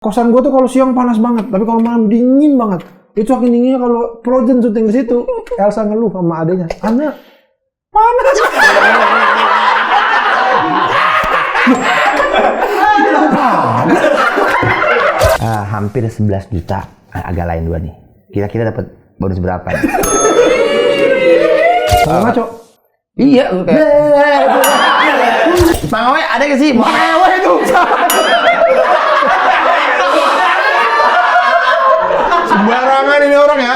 Kosan gue tuh kalau siang panas banget, tapi kalau malam dingin banget. Itu saking dinginnya kalau Frozen syuting di situ. Elsa ngeluh sama adanya, "Anak, panas." Hampir 11 juta. Agak lain dua nih. Kira-kira dapat bonus berapa nih? Ngaco. Iya, lu kayak. Mang Owe ada gak sih? Mang Owe itu. Sembarangan ini orang ya.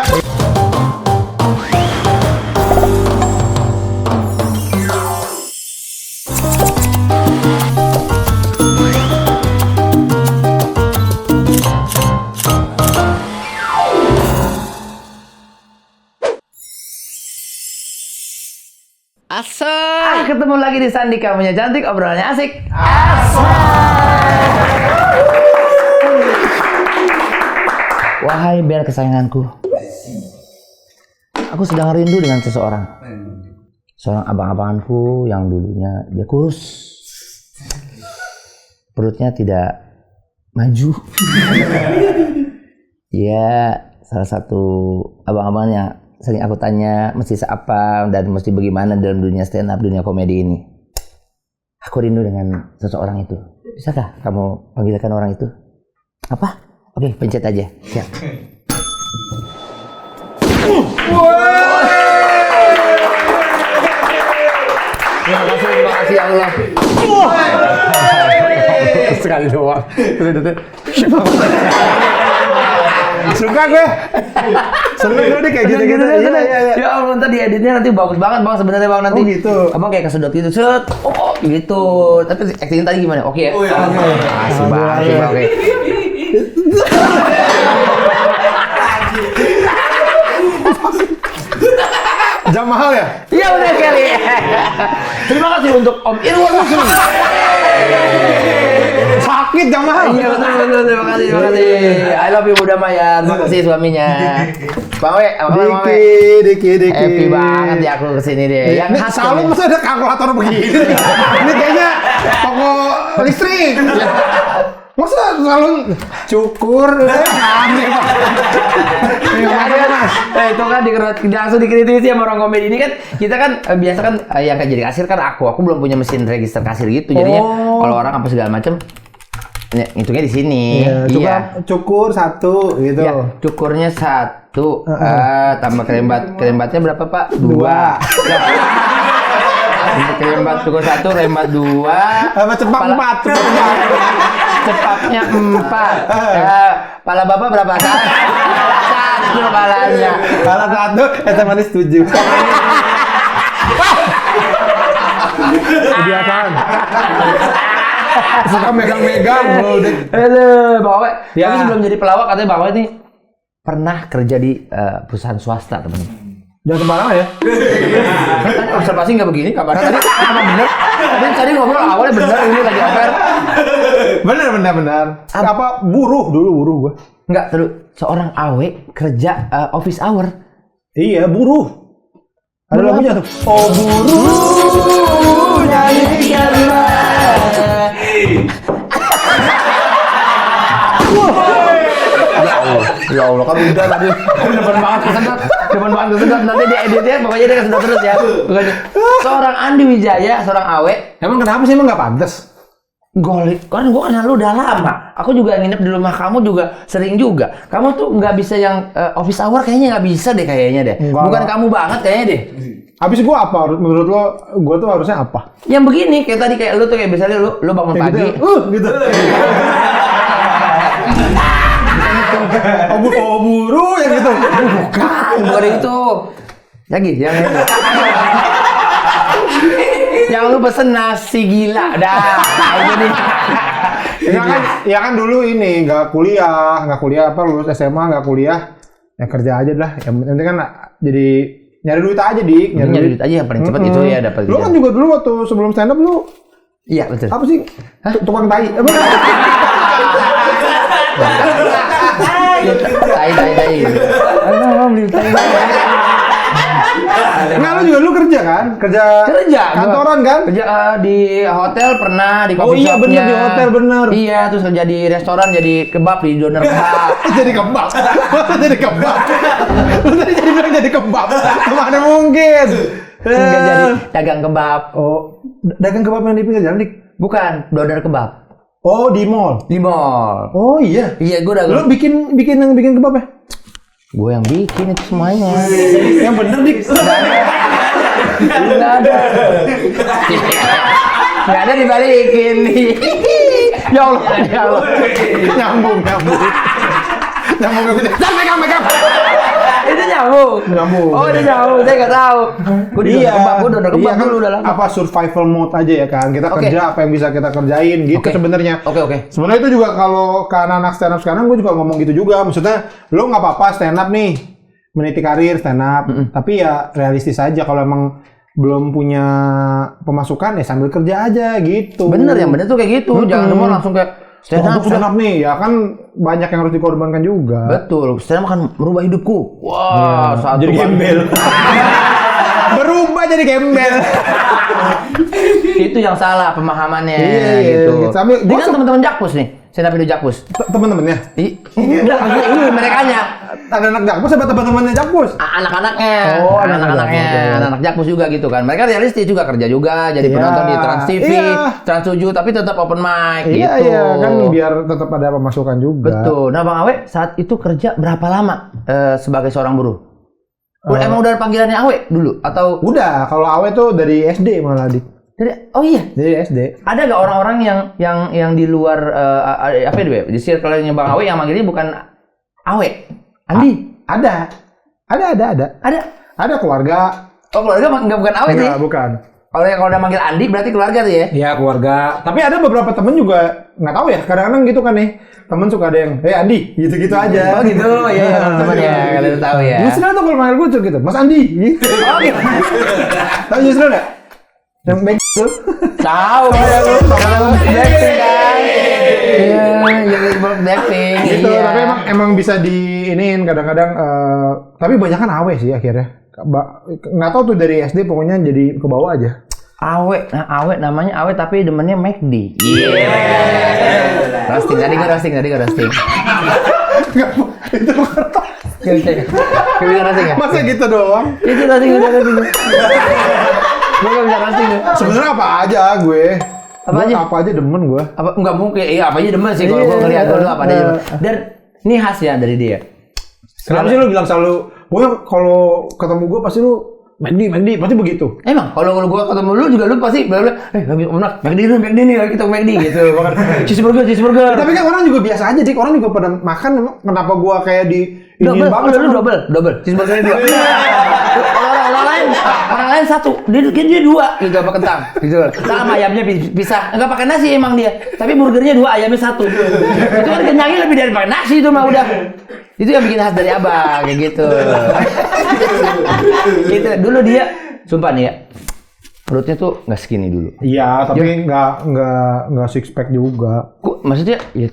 Asal ketemu lagi di Sandi Kamunya Cantik, obrolannya asik. Asal. Wahai bel kesayanganku, aku sedang rindu dengan seseorang. Seorang abang-abanganku yang dulunya dia kurus, perutnya tidak maju. Dia salah satu abang-abangannya sering aku tanya mesti apa dan mesti bagaimana dalam dunia stand up, dunia komedi ini. Aku rindu dengan seseorang itu. Bisakah kamu panggilkan orang itu? Apa? Oke, pencet aja. Siap. Terima kasih Allah. Sekali doang. Suka gue. Seneng gue deh kayak gitu-gitu. Iya. Ya Allah, ntar dieditnya nanti bagus banget Bang sebenarnya Bang nanti. Oh gitu. Abang kayak kesedot gitu. Set. Oh, gitu. Tapi acting tadi gimana? Oke ya? Oh iya. Makasih Bang. Oke. Jam mahal ya? Iya benar sekali. Terima kasih untuk Om Irwan Muslim. Sakit jam mahal. Iya betul. Terima kasih. I love you Buddha Maya. Terima kasih suaminya. Bang We, apa Bang We? Diki. Happy banget ya aku kesini deh. Yang khas selalu masa ada kalkulator begini. Ini kayaknya toko listrik. Masa selalu cukur aneh itu kan langsung dikritisi sama orang komedi ini kan kita kan biasa kan yang kayak jadi kasir kan aku belum punya mesin register kasir gitu jadinya kalau orang apa segala macam ngitungnya di sini. Iya. Cukur satu gitu. Ya, cukurnya satu tambah kerembatnya berapa Pak? 2. Kerembat cukur 1, rembat 2. Sama cepak 4. Cepatnya 4. Pala Bapak berapa? 1 palanya. Pala 1, manis 7. Kebiasaan. Suka megang-megang loh. Aduh, Bang Owe. Ya. Tapi sebelum jadi pelawak katanya Bang Owe ini pernah kerja di perusahaan swasta, teman. Jangan sembarangan ya. Kan observasi nggak begini kabarnya tadi apa bener? Tadi ngobrol awalnya bener ini lagi over. Benar. Apa buruh gua. Enggak, terus seorang awe kerja office hour. Iya, buruh. Ada lagunya tuh. Oh buruh nyanyikanlah. Ya Allah kan udah tadi depan banget kesedot nanti dia editnya pokoknya dia kesedot terus ya. Pokoknya seorang Andi Wijaya, seorang awe. Emang kenapa sih emang nggak pantas? Golik, kan gua kenal lu udah lama. Aku juga nginep di rumah kamu juga sering juga. Kamu tuh nggak bisa yang office hour kayaknya nggak bisa deh kayaknya deh. Bukan kamu banget kayaknya deh. Habis gua apa? Menurut lo, gua tuh harusnya apa? Yang begini kayak tadi kayak lu tuh kayak misalnya lu bangun Kayak pagi. Gitu. Oh buru yang gitu. Bukan itu. Ya gitu, yang itu. Yang lu pesen nasi gila, dah. Jadi. Ya kan dulu ini nggak kuliah apa lulus SMA nggak kuliah, ya kerja aja lah. Yang penting kan jadi nyari duit aja dik. Nyari duit aja yang paling cepat itu ya dapat. Lu kan juga dulu waktu sebelum stand up lu. Iya betul. Apa sih? Tukang tai. Tai. Aduh, beli tai. Enggak, lu juga kerja kan? Kerja kantoran kan? Kerja di hotel pernah, di coffee iya shopnya. bener, di hotel bener. Iya, terus kerja di restoran jadi kebab, di doner kebab. Jadi kebab. Masa jadi kebab? Lu tadi jadi bilang jadi kebab. Mana mungkin? Enggak jadi dagang kebab. Oh, dagang kebab yang di pinggir jalan, Dik? Bukan, doner kebab. Oh, di mall. Di mall. Oh iya. Iya, gue udah. Lu bikin kebab ya? Gue yang bikin itu semuanya. Yang bener, Dik. Enggak ada. Enggak ada dibalikin nih. Ya Allah. Nyambung. Megang. Itu nyambung. Oh, itu nyambung. Saya nggak tahu. Gue di kebab, gue doner kebab dulu udah lama. Apa survival mode aja ya kan? Kita kerja apa yang bisa kita kerjain gitu sebenarnya. Oke. Sebenarnya itu juga kalau ke anak-anak stand up sekarang gue juga ngomong gitu juga. Maksudnya lo nggak apa-apa stand up nih, meniti karir stand up. Tapi ya realistis aja kalau emang belum punya pemasukan ya sambil kerja aja gitu. Bener tuh kayak gitu. Jangan semua langsung kayak stand up nih, ya kan banyak yang harus dikorbankan juga. Betul, stand up akan merubah hidupku. Wah, jadi gembel. Berubah jadi gembel. Itu yang salah pemahamannya gitu. Tapi dia kan teman-teman Jakpus nih, stand up Indo Jakpus. Teman-temannya? Enggak, maksudnya ini merekanya. Ada anak Jakpus apa teman-temannya Jakpus? Anak-anaknya. Oh, anak-anaknya. Anak Jakpus juga gitu kan. Mereka realistis juga, kerja juga, jadi penonton di Trans TV, Trans 7, tapi tetap open mic gitu. Iya, kan biar tetap ada pemasukan juga. Betul. Nah, Bang Awe saat itu kerja berapa lama sebagai seorang buruh? Emang udah panggilannya Awe dulu atau? Udah, kalau Awe tuh dari SD malah, Dik. Dari SD. Ada gak orang-orang yang di luar apa itu? Di circle-nya Bang Awe yang manggilnya bukan Awe? Andi? Ada. Ada keluarga. Oh, keluarga bukan Awe sih? Bukan. Kalau udah manggil Andi berarti keluarga tuh ya? Iya, keluarga. Tapi ada beberapa temen juga nggak tahu ya. Kadang-kadang gitu kan nih. Temen suka ada yang, Andi, gitu-gitu aja. Oh gitu, ya teman ya. Kalian tahu ya. Yusril tuh kalau manggil gue gitu, Mas Andi. Gitu. Oh gitu. Tahu Yusril nggak? Yang back tuh. Tahu. Blackpink kan. Iya, yang Blackpink. Gitu, tapi emang bisa diinin kadang-kadang. Tapi banyak kan Awe sih akhirnya. Nggak tahu tuh dari SD pokoknya jadi ke bawah aja. Awe namanya Awe tapi demennya McD. Iya. Roasting tadi gue roasting. Itu Kita roasting ya? masa gitu doang? Itu roasting. Gue gak bisa roasting. Sebenarnya apa aja gue? Apa aja demen gue. Apa enggak mungkin? Iya, apa aja demen sih kalau gue ngeliat dulu apa aja demen. Dan ini khas ya dari dia. Kenapa sih lu bilang selalu, pokoknya kalau ketemu gue pasti lu McD, pasti begitu. Emang kalau gue ketemu lu juga lu pasti bilang, McD nih, kita McD gitu. Cheeseburger. Tapi kan orang juga biasa aja, Dik. Orang juga pada makan, kenapa gue kayak di ini banget? Double. Cheeseburgernya 2. Orang lain 1, dia 2 gitu apa kentang gitu. Sama ayamnya pisah. Enggak pakai nasi emang dia, tapi burgernya 2, ayamnya 1. Itu kan kenyangnya lebih daripada nasi itu mah udah. Itu yang bikin khas dari Abang kayak gitu. Itu dulu dia sumpah nih ya. Perutnya tuh nggak segini dulu. Iya, tapi nggak six pack juga. Maksudnya ya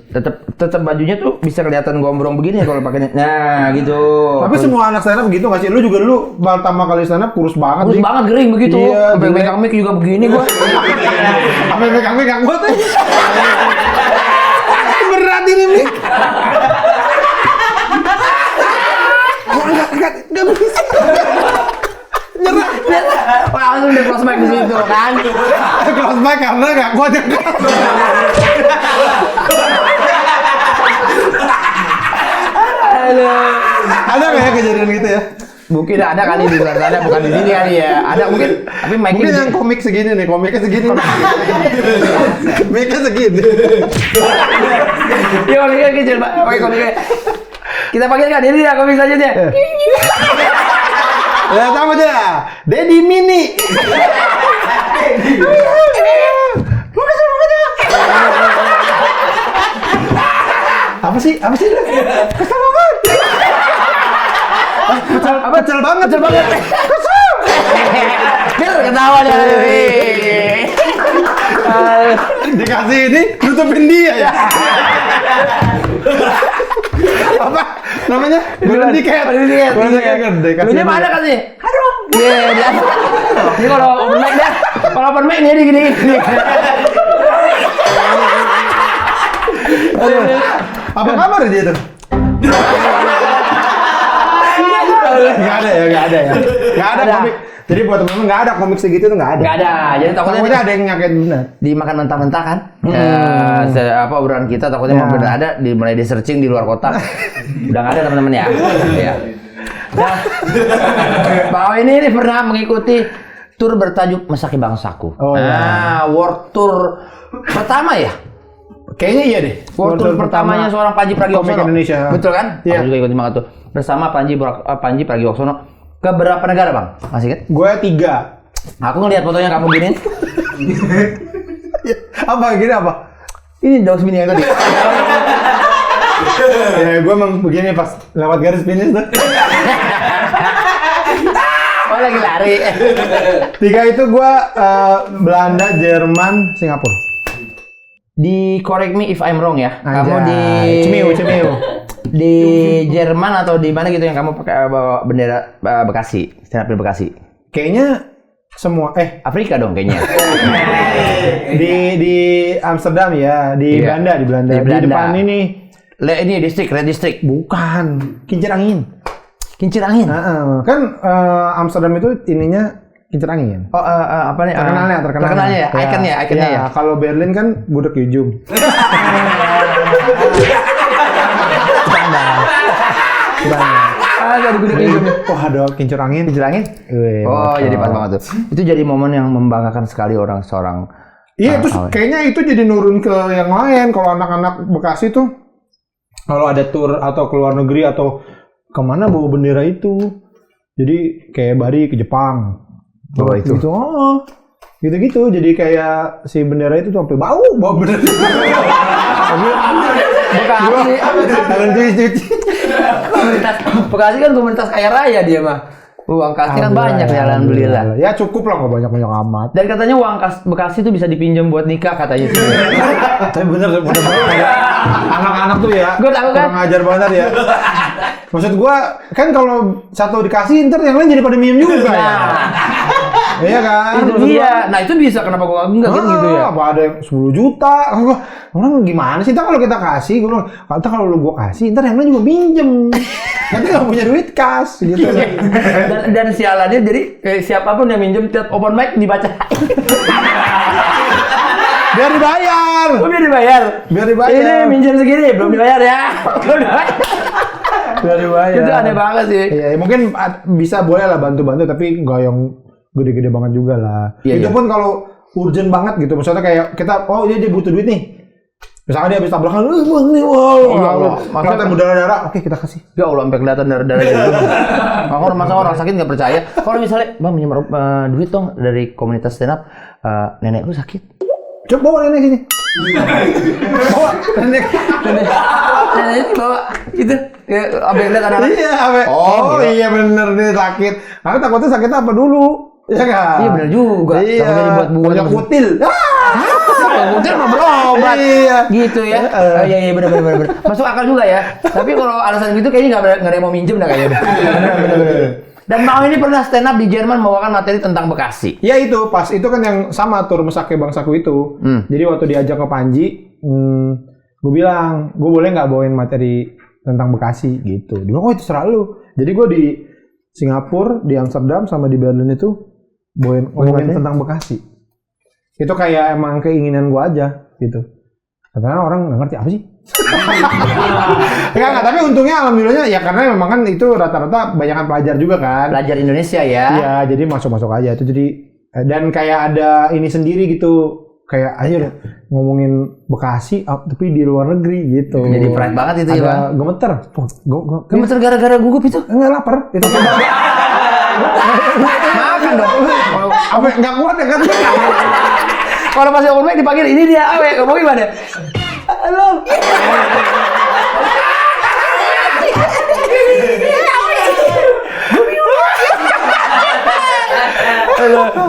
tetap bajunya tuh bisa kelihatan gombrong begini ya kalau pakainya. Nah, gitu. Tapi semua anak stand up begitu nggak sih? Lu juga dulu pertama kali stand up kurus banget. Kurus banget, gering begitu. Iya, sampai megang mic juga begini gua. Sampai megang gua tuh. Berat ini mic. Nggak bisa. Nyerah. Wah, langsung udah close mic di situ kan. Close mic karena nggak kuat yang Ada nggak ya kejadian gitu ya? Mungkin ada kali di luar sana, bukan di sini kali ya. Ada mungkin, tapi mungkin yang komik segini nih, komiknya segini. Komiknya segini. Iya, komiknya kecil, Pak. Oke, komiknya. Kita panggilkan ini ya komik selanjutnya. Ya sama aja, Dedi Mini. Apa sih? Kesel banget. Kecil banget. Biar ketawa dia. Dikasih ini, nutupin dia ya. Apa namanya? Golden Ticket. Lu nya mana kan sih? Aduh, Iya, dia. Ini kalau open mic dah. Kalau open mic dia gini. Apa kabar dia tuh? Nggak ada ya. Nggak ada komik. Jadi buat teman-teman nggak ada komik segitu tuh nggak ada. Nggak ada. Jadi takutnya ada yang nyakitin benar. dimakan mentah-mentah kan? Apa obrolan kita takutnya mau benar ada, mulai di searching di luar kota. Udah nggak ada teman-teman ya. Iya. Nah, bahwa ini pernah mengikuti tur bertajuk Mesaki Bangsaku. World Tour pertama ya? Kayaknya iya deh. World Tour pertamanya seorang Panji Pragiwaksono. Indonesia. Betul kan? Iya. Aku juga ikut banget tuh. Bersama Panji Pragiwaksono. Ke berapa negara, Bang? Masih ingat? Gue 3. Aku ngelihat fotonya kamu gini. Apa gini apa? Ini daus mini yang tadi. Ya gue emang begini pas lewat garis finish tuh. Oh lagi lari. 3 itu gue Belanda, Jerman, Singapura. Di correct me if I'm wrong ya. Kamu di Cimiu. Di Jerman atau di mana gitu yang kamu pakai bawa bendera Bekasi, stand up Bekasi. Kayaknya semua Afrika dong kayaknya. di Amsterdam ya, di Belanda. Di depan ini. Ini Red District. Bukan, Kincir Angin. Kan Amsterdam itu ininya Kincir Angin. Apa nih? Terkenalnya ya, ikonnya ya. Kalau Berlin kan Gudeg Yujum. Ada Gudeg Yujum. Wah, ada Kincir Angin. Oh, jadi pas banget tuh. Itu jadi momen yang membanggakan sekali seorang. Iya, terus kayaknya itu jadi nurun ke yang lain. Kalau anak-anak Bekasi tuh, kalau ada tour atau ke luar negeri atau kemana bawa bendera itu. Jadi kayak Bari ke Jepang. Bawa itu. Gitu. Gitu-gitu. Jadi kayak si bendera itu tuh sampai bau bawa bendera. Bekasi. Cuci. Bekasi kan komunitas kaya raya dia mah. Uang kasnya kan banyak ya, alhamdulillah. Ya cukup lah, nggak banyak-banyak amat. Dan katanya uang kas Bekasi tuh bisa dipinjam buat nikah katanya. Tapi bener banget. Anak-anak tuh ya. Gue tahu kan. Kurang ajar banget ya. Maksud gua kan kalau satu dikasih ntar yang lain jadi pada minjem juga ya. Iya kan? Itu dia. Nah itu bisa, kenapa gua enggak gitu ya? Apa ada yang 10 juta? Orang gimana sih? Ntar kalau kita kasih, gua bilang, ntar kalau lu gua kasih, ntar yang lain juga minjem. Nanti nggak punya duit kas, gitu. dan sialannya jadi siapapun yang minjem tiap open mic dibaca. Biar dibayar. Oh, biar dibayar. Ini minjem segini, belum dibayar ya. Biar dibayar. Itu aneh banget sih. Iya, mungkin bisa boleh lah bantu-bantu, tapi nggak yang gede-gede banget juga lah. Iya, itu pun kalau urgent banget gitu, misalnya kayak kita, dia butuh duit nih. Misalnya dia habis tabrakan, kelihatan berdarah-darah, oke kita kasih. Ya Allah, sampai kelihatan darah-darah gitu. Masa orang sakit nggak percaya. Kalau misalnya, Bang minjem duit dong dari komunitas stand up, nenekku sakit. Coba bawa nenek sini. Bawa nenek bawa gitu. Abang lihat anak-anak. Iya, iya bener nih sakit. Karena takutnya sakitnya apa dulu? Iya kan? Iya bener juga. Iya. Takutnya dibuat banyak kutil. Kutil mah berobat. Iya. Gitu ya. Iya bener. Masuk akal juga ya. Tapi kalau alasan gitu kayaknya nggak ada yang mau minjem dah kayaknya. Bener. Dan Bang ini pernah stand up di Jerman membawakan materi tentang Bekasi. Ya itu, pas itu kan yang sama tur Mesaki Bangsaku itu. Jadi waktu diajak ke Panji, gue bilang, gue boleh nggak bawain materi tentang Bekasi gitu. Dia bilang, oh itu serah lu. Jadi gue di Singapura, di Amsterdam, sama di Berlin itu ngomongin tentang Bekasi. Itu kayak emang keinginan gue aja gitu. Karena orang nggak ngerti apa sih. Enggak, tapi untungnya alhamdulillahnya ya karena memang kan itu rata-rata banyakan pelajar juga kan. Pelajar Indonesia ya. Iya, jadi masuk-masuk aja itu jadi dan kayak ada ini sendiri gitu. Kayak ayo deh ngomongin Bekasi tapi di luar negeri gitu. Jadi pride banget itu ya, Bang. Gemeter. Gemeter gara-gara gugup itu? Enggak lapar. Itu makan dong. Apa enggak kuat ya kan? Kalau masih open mic dipanggil ini dia awe, ngomong gimana? Halo.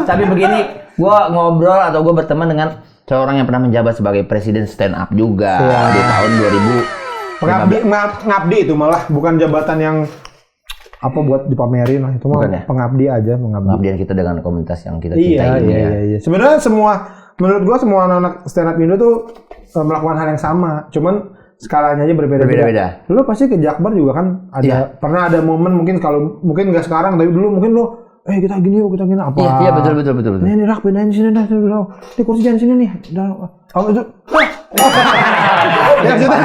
Tapi begini, gue ngobrol atau gue berteman dengan seorang yang pernah menjabat sebagai presiden stand up juga di tahun 2000. Ngabdi itu malah bukan jabatan yang apa buat dipamerin lah, itu mah Bukan ya? pengabdi aja, Pengabdian kita dengan komunitas yang kita cintai ini ya. Iya. Sebenarnya menurut gua semua anak-anak stand up Indo tuh melakukan hal yang sama, cuman skalanya aja berbeda-beda. Lu pasti ke Jakbar juga kan ada pernah ada momen mungkin nggak sekarang tapi dulu mungkin lu kita gini yuk, kita gini apa? Iya, betul. Nih rak pindahin sini dah. Di kursi jangan sini nih. Oh itu. Ya sudah.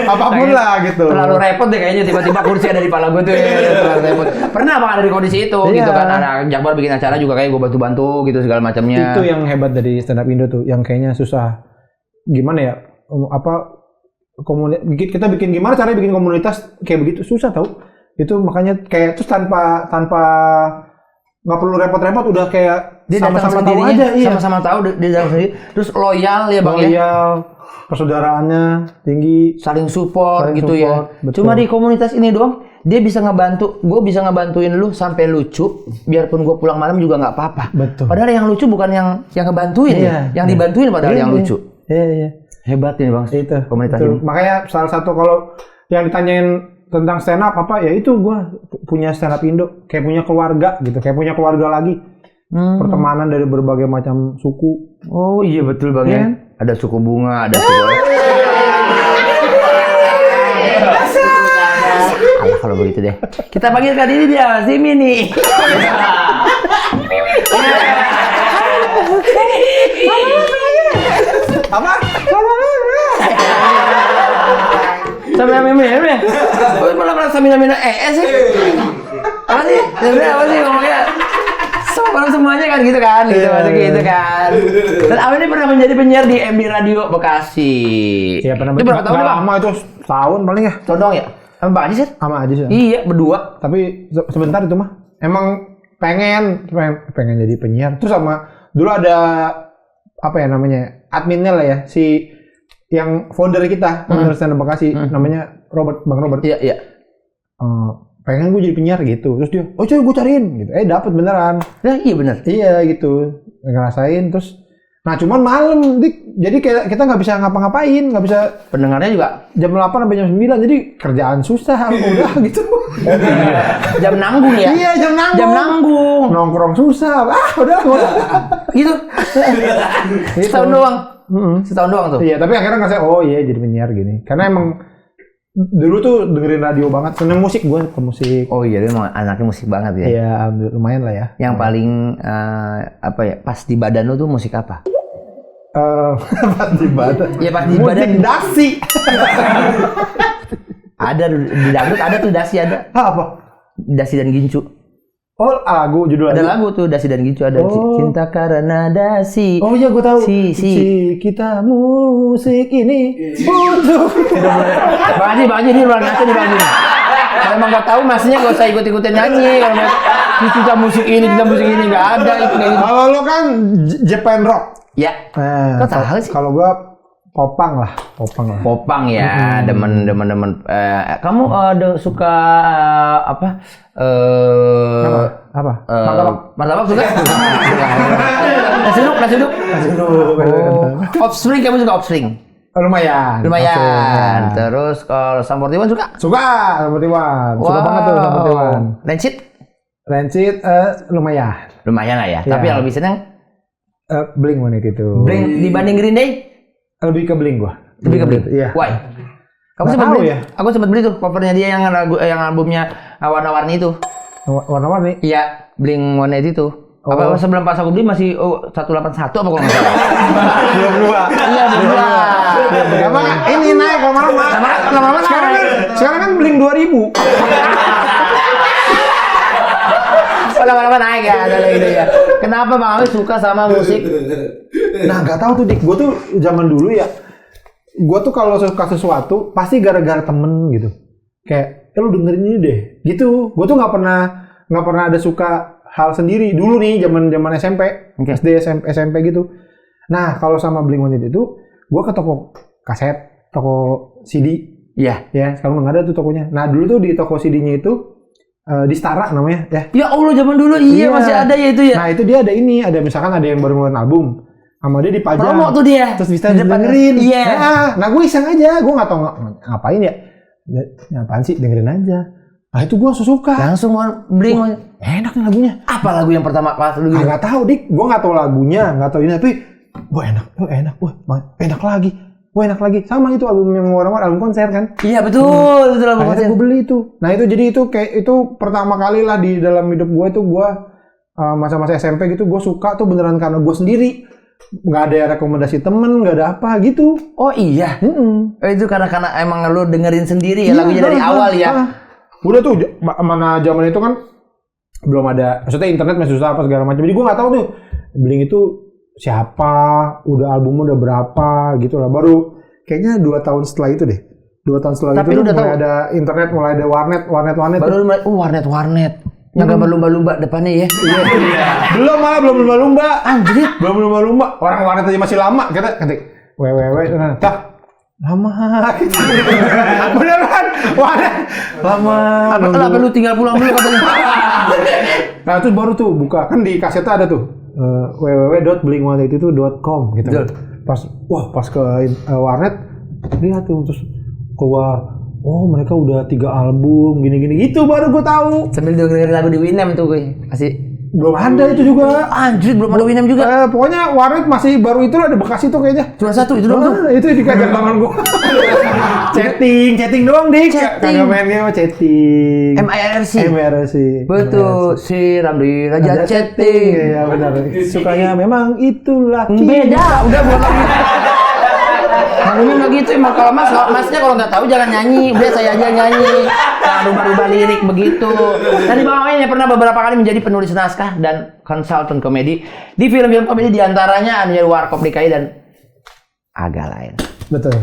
Apapun lah gitu. Terlalu repot deh kayaknya tiba-tiba kursi ada di pala gue tuh. Terlalu repot. Pernah Bang ada di kondisi itu gitu kan. Ada Jakbar bikin acara juga kayak gue bantu-bantu gitu segala macamnya. Itu yang hebat dari stand up Indo tuh, yang kayaknya susah. Gimana ya? Kita bikin gimana caranya bikin komunitas kayak begitu susah tau. Itu makanya kayak terus tanpa nggak perlu repot-repot udah kayak dia sama-sama tahu aja, sama-sama tahu dia datang sendiri, terus loyal ya Bang loyal, persaudaraannya tinggi, saling support gitu ya. Betul. Cuma di komunitas ini doang dia bisa ngebantu, gue bisa ngebantuin lu sampai lucu, biarpun gue pulang malam juga nggak apa-apa. Betul. Padahal yang lucu bukan yang ngebantuin yang dibantuin padahal yang lucu. Iya. Hebat ini Bang. Itu komunitas ini. Makanya salah satu kalau yang ditanyain tentang stand up apa ya itu gue punya stand up Indo kayak punya keluarga gitu, kayak punya keluarga lagi. Pertemanan dari berbagai macam suku. Oh iya betul Bang ya. Ada suku bunga, ada suku Alah kalau begitu deh. Kita panggilkan ini dia, si Mini. Apa? Sama meme. Oh, malah merasa mina-mina sih. Apa sih? Apa sih ngomongnya? Sama semuanya kan gitu kan, gitu kan. Dan Awen ini pernah menjadi penyiar di MB Radio Bekasi. Iya pernah. Itu berapa tahun Bang? Lama itu setahun paling ya. Todong ya? Sama Bang Aji sih? Sama aja sih. Iya, berdua. Tapi sebentar itu mah. Emang pengen jadi penyiar. Terus sama dulu ada apa ya namanya? Adminnya lah ya, si yang founder kita, founder stand up Bekasi, namanya Bang Robert. Iya. Pengen gue jadi penyiar gitu. Terus dia, coy gue cariin gitu. Dapet beneran. Nah, iya bener. Iya gitu. Ngerasain terus. Nah cuman malam, Dik. Jadi kita nggak bisa ngapa-ngapain, nggak bisa. Pendengarnya juga Jam 8 sampai jam 9, jadi kerjaan susah, udah gitu. jam nanggung ya? Iya jam nanggung. Nongkrong susah, udah. Gitu. Setahun doang. Setahun doang tuh. Iya, tapi akhirnya ngerasa, jadi penyiar gini. Karena emang dulu tuh dengerin radio banget, seneng musik gue ke musik. Oh iya, dia emang anaknya musik banget ya. Iya, lumayan lah ya. Yang paling pas di badan lu tuh musik apa? Pas di badan. Iya pas di badan. Musik dasi. Ada di dangdut ada tuh dasi ada. Apa? Dasi dan gincu. Oh lagu judul ada lagu tuh Dasi dan Gincu ada Cinta Karena Dasi. Oh iya gue tahu. Si kita musik ini untuk. Bang Haji ini luar biasa nih Bang Haji. Kalau emang nggak tahu masnya nggak usah ikut-ikutin nyanyi. Kalau kita musik ini nggak ada itu kayak gitu. Kalau lo kan Japan rock. Ya. Kok tahu sih? Kalau gue Popang lah. Popang ya, demen. Kamu ada suka apa? Apa? Martabak suka? Nasi uduk. Offspring, kamu suka Offspring? Lumayan. Terus kalau Sampurtiwan suka? Suka Sampurtiwan. Suka banget tuh Sampurtiwan. Rancid lumayan lah ya. Tapi yang lebih seneng Blink itu. Blink dibanding Green Day? Lebih ke Blink gua. Lebih ke Blink? Iya. Why? Kamu sempat beli ya? Aku sempat beli tuh covernya dia yang albumnya warna-warni itu. Warna-warni? Iya, Blink 182 itu. Apa sebelum pas aku beli masih 181 apa kalau nggak salah? Belum dua. Iya, belum dua. Apa? Ini naik lama-lama. Lama-lama sekarang kan Blink 2000. Lama-lama naik ya, ada gitu ya. Kenapa Bang Awi suka sama musik? Nah, nggak tahu tuh Dik. Gue tuh zaman dulu ya. Gue tuh kalau suka sesuatu pasti gara-gara temen gitu. Kayak, lu dengerin ini deh. Gitu. Gue tuh nggak pernah ada suka hal sendiri. Dulu nih, zaman SMP, SD, SMP gitu. Nah, kalau sama Blink-182 itu, gue ke toko kaset, toko CD. Iya. Ya, sekarang nggak ada tuh tokonya. Nah, dulu tuh di toko CD-nya itu di Stara namanya ya. Ya Allah zaman dulu iya masih ada ya itu ya. Nah itu dia ada misalkan ada yang baru ngeluarin album sama dia dipajang. Promo tuh dia. Terus bisa dengerin. Iya. Nah gue iseng aja, gue nggak tahu ngapain ya. Apaan sih dengerin aja. Nah itu gue suka. Langsung mau beli. Enak nih lagunya. Apa lagu yang pertama pas lu? Nggak tahu dik, gue nggak tahu lagunya, nggak tahu ini tapi, enak, enak lagi. Sama itu album yang warna-warna, album konser kan? Iya betul, itu album konser. Gue beli itu. Nah itu jadi itu kayak itu pertama kali lah di dalam hidup gue itu gue masa-masa SMP gitu gue suka tuh beneran karena gue sendiri. Nggak ada rekomendasi temen, nggak ada apa gitu. Oh iya. Itu karena emang lu dengerin sendiri ya lagunya dari awal ya. Udah tuh mana zaman itu kan belum ada, maksudnya internet masih susah apa segala macam. Jadi gue nggak tahu tuh Blink itu siapa, udah albumnya udah berapa gitu lah. Baru kayaknya 2 tahun setelah itu deh. 2 tahun setelah tapi itu mulai tahu. Ada internet, mulai ada warnet. Baru warnet. Yang gambar lumba-lumba depannya ya. Belum lumba-lumba. Anjir, belum lumba-lumba. Orang warnet aja masih lama. Kita ketik www lama gitu. Beneran warnet lama. Apa lu tinggal pulang dulu katanya. Nah, itu baru tuh buka. Kan di kasetnya ada tuh www.blink182.com gitu. Pas ke warnet lihat tuh terus keluar. Oh mereka udah 3 album gini-gini gitu baru gue tahu. Sambil dengerin lagu di Winem tuh gue kasih. Belum ada itu juga. Anjir belum ada Winem juga. Pokoknya warnet masih baru itu lah ada bekas itu kayaknya. Cuma satu itu doang tuh. Itu di kajang tangan gue. Chatting doang dik. Kagak main game chatting. MIRC. Betul. Siram di Raja Chatting. Iya benar. Sukanya memang itulah. Beda. Udah buat lagi. Ini nggak gitu emang kalau masnya kalau nggak tahu jangan nyanyi, udah saya aja nyanyi, rubah-rubah lirik begitu. Tadi Bang Awen pernah beberapa kali menjadi penulis naskah dan konsultan komedi di film-film komedi diantaranya Anja Warkop DKI dan agak lain. Betul.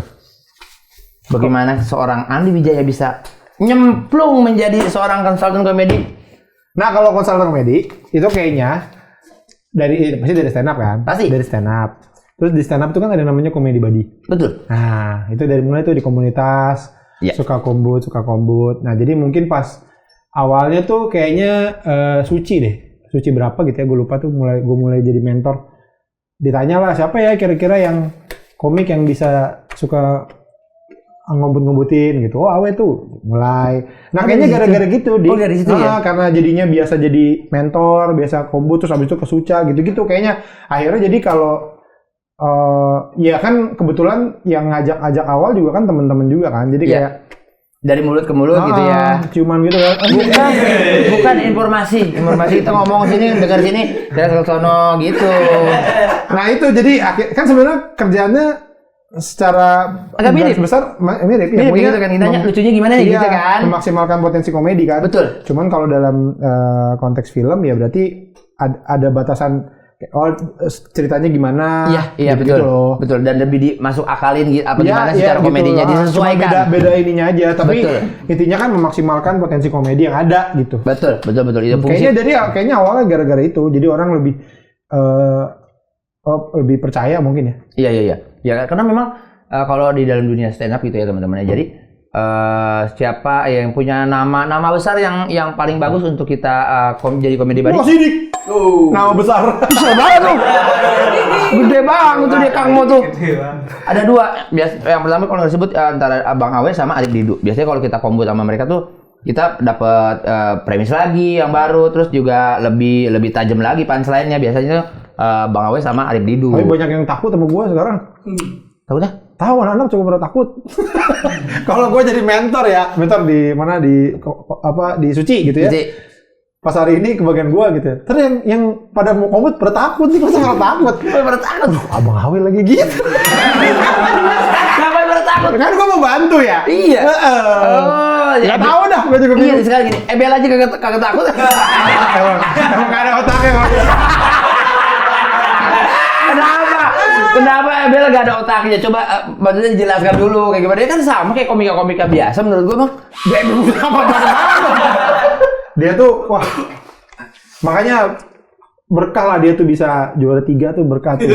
Bagaimana seorang Andi Wijaya bisa nyemplung menjadi seorang konsultan komedi? Nah kalau konsultan komedi itu kayaknya pasti dari stand up kan? Pasti dari stand up. Terus di stand up itu kan ada namanya komedi buddy. Betul. Nah, itu dari mulai tuh di komunitas, suka kombut. Nah, jadi mungkin pas awalnya tuh kayaknya Suci berapa gitu ya, gue lupa tuh gue mulai jadi mentor. Ditanya lah siapa ya kira-kira yang komik yang bisa suka ngombut-ngombutin gitu. Oh, Awe tuh mulai. Nah, kayaknya gara-gara gitu dari situ ya. Karena jadinya biasa jadi mentor, biasa kombut terus habis itu ke Suca gitu-gitu kayaknya. Akhirnya jadi kalau ya kan kebetulan yang ngajak awal juga kan teman-teman juga kan. Jadi kayak dari mulut ke mulut gitu ya. Ciuman gitu kan. Bukan informasi kita ngomong sini, dengar sini, dari sono gitu. Nah, itu jadi kan sebenarnya kerjaannya secara agak mirip besar mirip gitu kan. Ditanya lucunya gimana nih gitu kan. Memaksimalkan potensi komedi kan. Betul. Cuman kalau dalam konteks film ya berarti ada batasan. Oh ceritanya gimana? Iya betul. Gitu loh. Betul dan lebih masuk akalin gitu gimana secara gitu komedinya disesuaikan. Beda ininya aja tapi intinya kan memaksimalkan potensi komedi yang ada gitu. Betul itu fungsi. Kayaknya awalnya gara-gara itu jadi orang lebih percaya mungkin ya. Iya. Ya karena memang kalau di dalam dunia stand up gitu ya teman-teman ya. Jadi siapa yang punya nama besar yang paling bagus untuk kita jadi komedi buddy? Sidik. Nama besar. Besar banget tuh. Gede banget tuh dia Kang Mo tuh. Ada 2. Yang pertama kalau disebut antara Abang Awe sama Adik Didu. Biasanya kalau kita kombut sama mereka tuh kita dapat premis lagi yang baru terus juga lebih tajam lagi punchline-nya biasanya Bang Awe sama Adik Didu. Tapi banyak yang takut sama gua sekarang. Tahu dah? Tahu anak-anak coba pada takut. Kalau gue jadi mentor di mana di Suci gitu ya. Suci. Pas hari ini kebagian gue gitu. Terus yang pada mau komut pada takut nih, masa nggak takut? Pada takut. Abang Awe lagi gitu. Kenapa pada takut? Kan gue mau bantu ya. Iya. Nggak tahu dah. Gue juga bingung. Iya sekarang gini. Bel aja kagak takut. Emang nggak ada otaknya. Kenapa Bel gak ada otaknya? Coba maksudnya dijelaskan dulu kayak gimana. Dia kan sama kayak komika-komika biasa menurut gue bang. Dia tuh wah. Makanya berkah lah dia tuh bisa juara 3 tuh berkah tuh.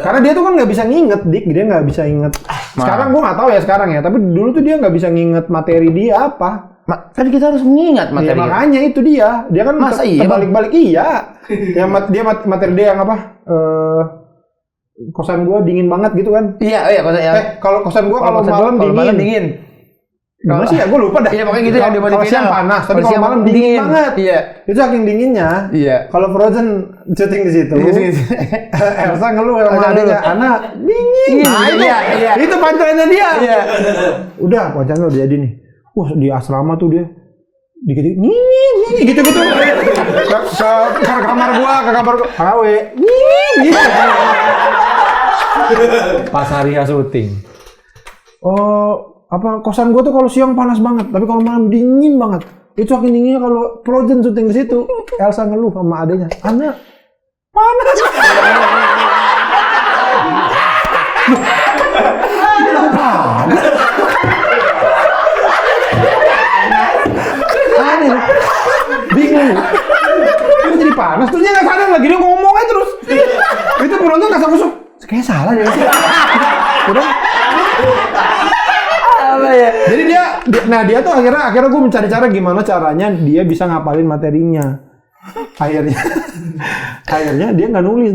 Karena dia tuh kan nggak bisa nginget dia nggak bisa inget. Sekarang gue nggak tahu ya sekarang ya. Tapi dulu tuh dia nggak bisa nginget materi dia apa. Kan kita harus mengingat materi. Ya, makanya itu dia kan masa iya balik-balik iya. Dia materi dia yang apa? Kosan gua dingin banget gitu kan? Iya kosan ya. Kalau kosan gua kalau malam dingin. Gimana sih ya? Gue lupa dah. Iya, pokoknya gitu yang di Kalau siang panas, tapi kalau malam dingin banget. Iya. Itu saking dinginnya. Iya. Kalau Frozen syuting di situ. Elsa ngeluh sama adiknya, "Anak, dingin." Nah, itu, iya. itu pancelannya dia. Iya. Udah, pancelannya udah jadi nih. Wah, di asrama tuh dia dikit-dikit nying gitu-gitu. Ke kamar gua, Kawe. Gitu. Pas hari syuting. Oh, kosan gua tuh kalau siang panas banget, tapi kalau malam dingin banget. Itu saking dinginnya kalau Frozen syuting di situ. Elsa ngeluh sama adiknya, "Anak, panas." Aneh, bingung. Itu jadi panas, terus dia nggak sadar lagi dia ngomong aja terus. Itu penonton kasar-kusuk, kayaknya salah deh. Udah. Apa ya? Jadi dia tuh akhirnya gue mencari cara gimana caranya dia bisa ngapalin materinya. Akhirnya dia nggak nulis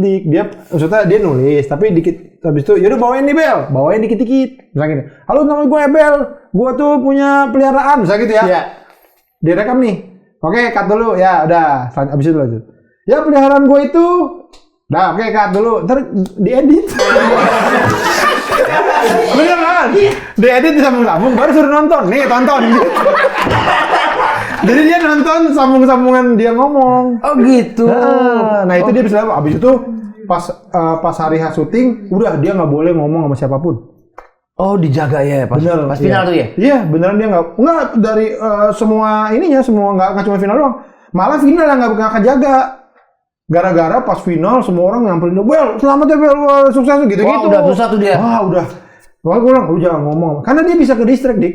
maksudnya dia nulis tapi dikit habis itu yaudah bawain nih Bel, bawain dikit-dikit. Misalnya gini, "Halo, nama gue Bel, gue tuh punya peliharaan," misalnya gitu ya. Iya. Direkam nih. Oke, cut dulu. Ya, udah. Habis itu lanjut. Ya, peliharaan gue itu. Nah, oke, cut dulu. Ntar diedit. Bener kan? Diedit disambung-sambung, baru suruh nonton. Nih, tonton. Jadi dia nonton sambung-sambungan dia ngomong. Oh gitu. Nah, itu dia bisa. Abis itu pas hari syuting, udah dia nggak boleh ngomong sama siapapun. Oh, dijaga ya pas final tuh ya? Iya, beneran dia nggak dari semua ininya, semua nggak cuma final doang. Malah final yang nggak kejaga. Gara-gara pas final semua orang nyamperin dia, "Bel, selamat ya Bel, sukses," gitu-gitu. Wah, udah susah tuh dia. Wah, udah. Pokoknya gue bilang, "Lu jangan ngomong." Karena dia bisa ke distract, Dik.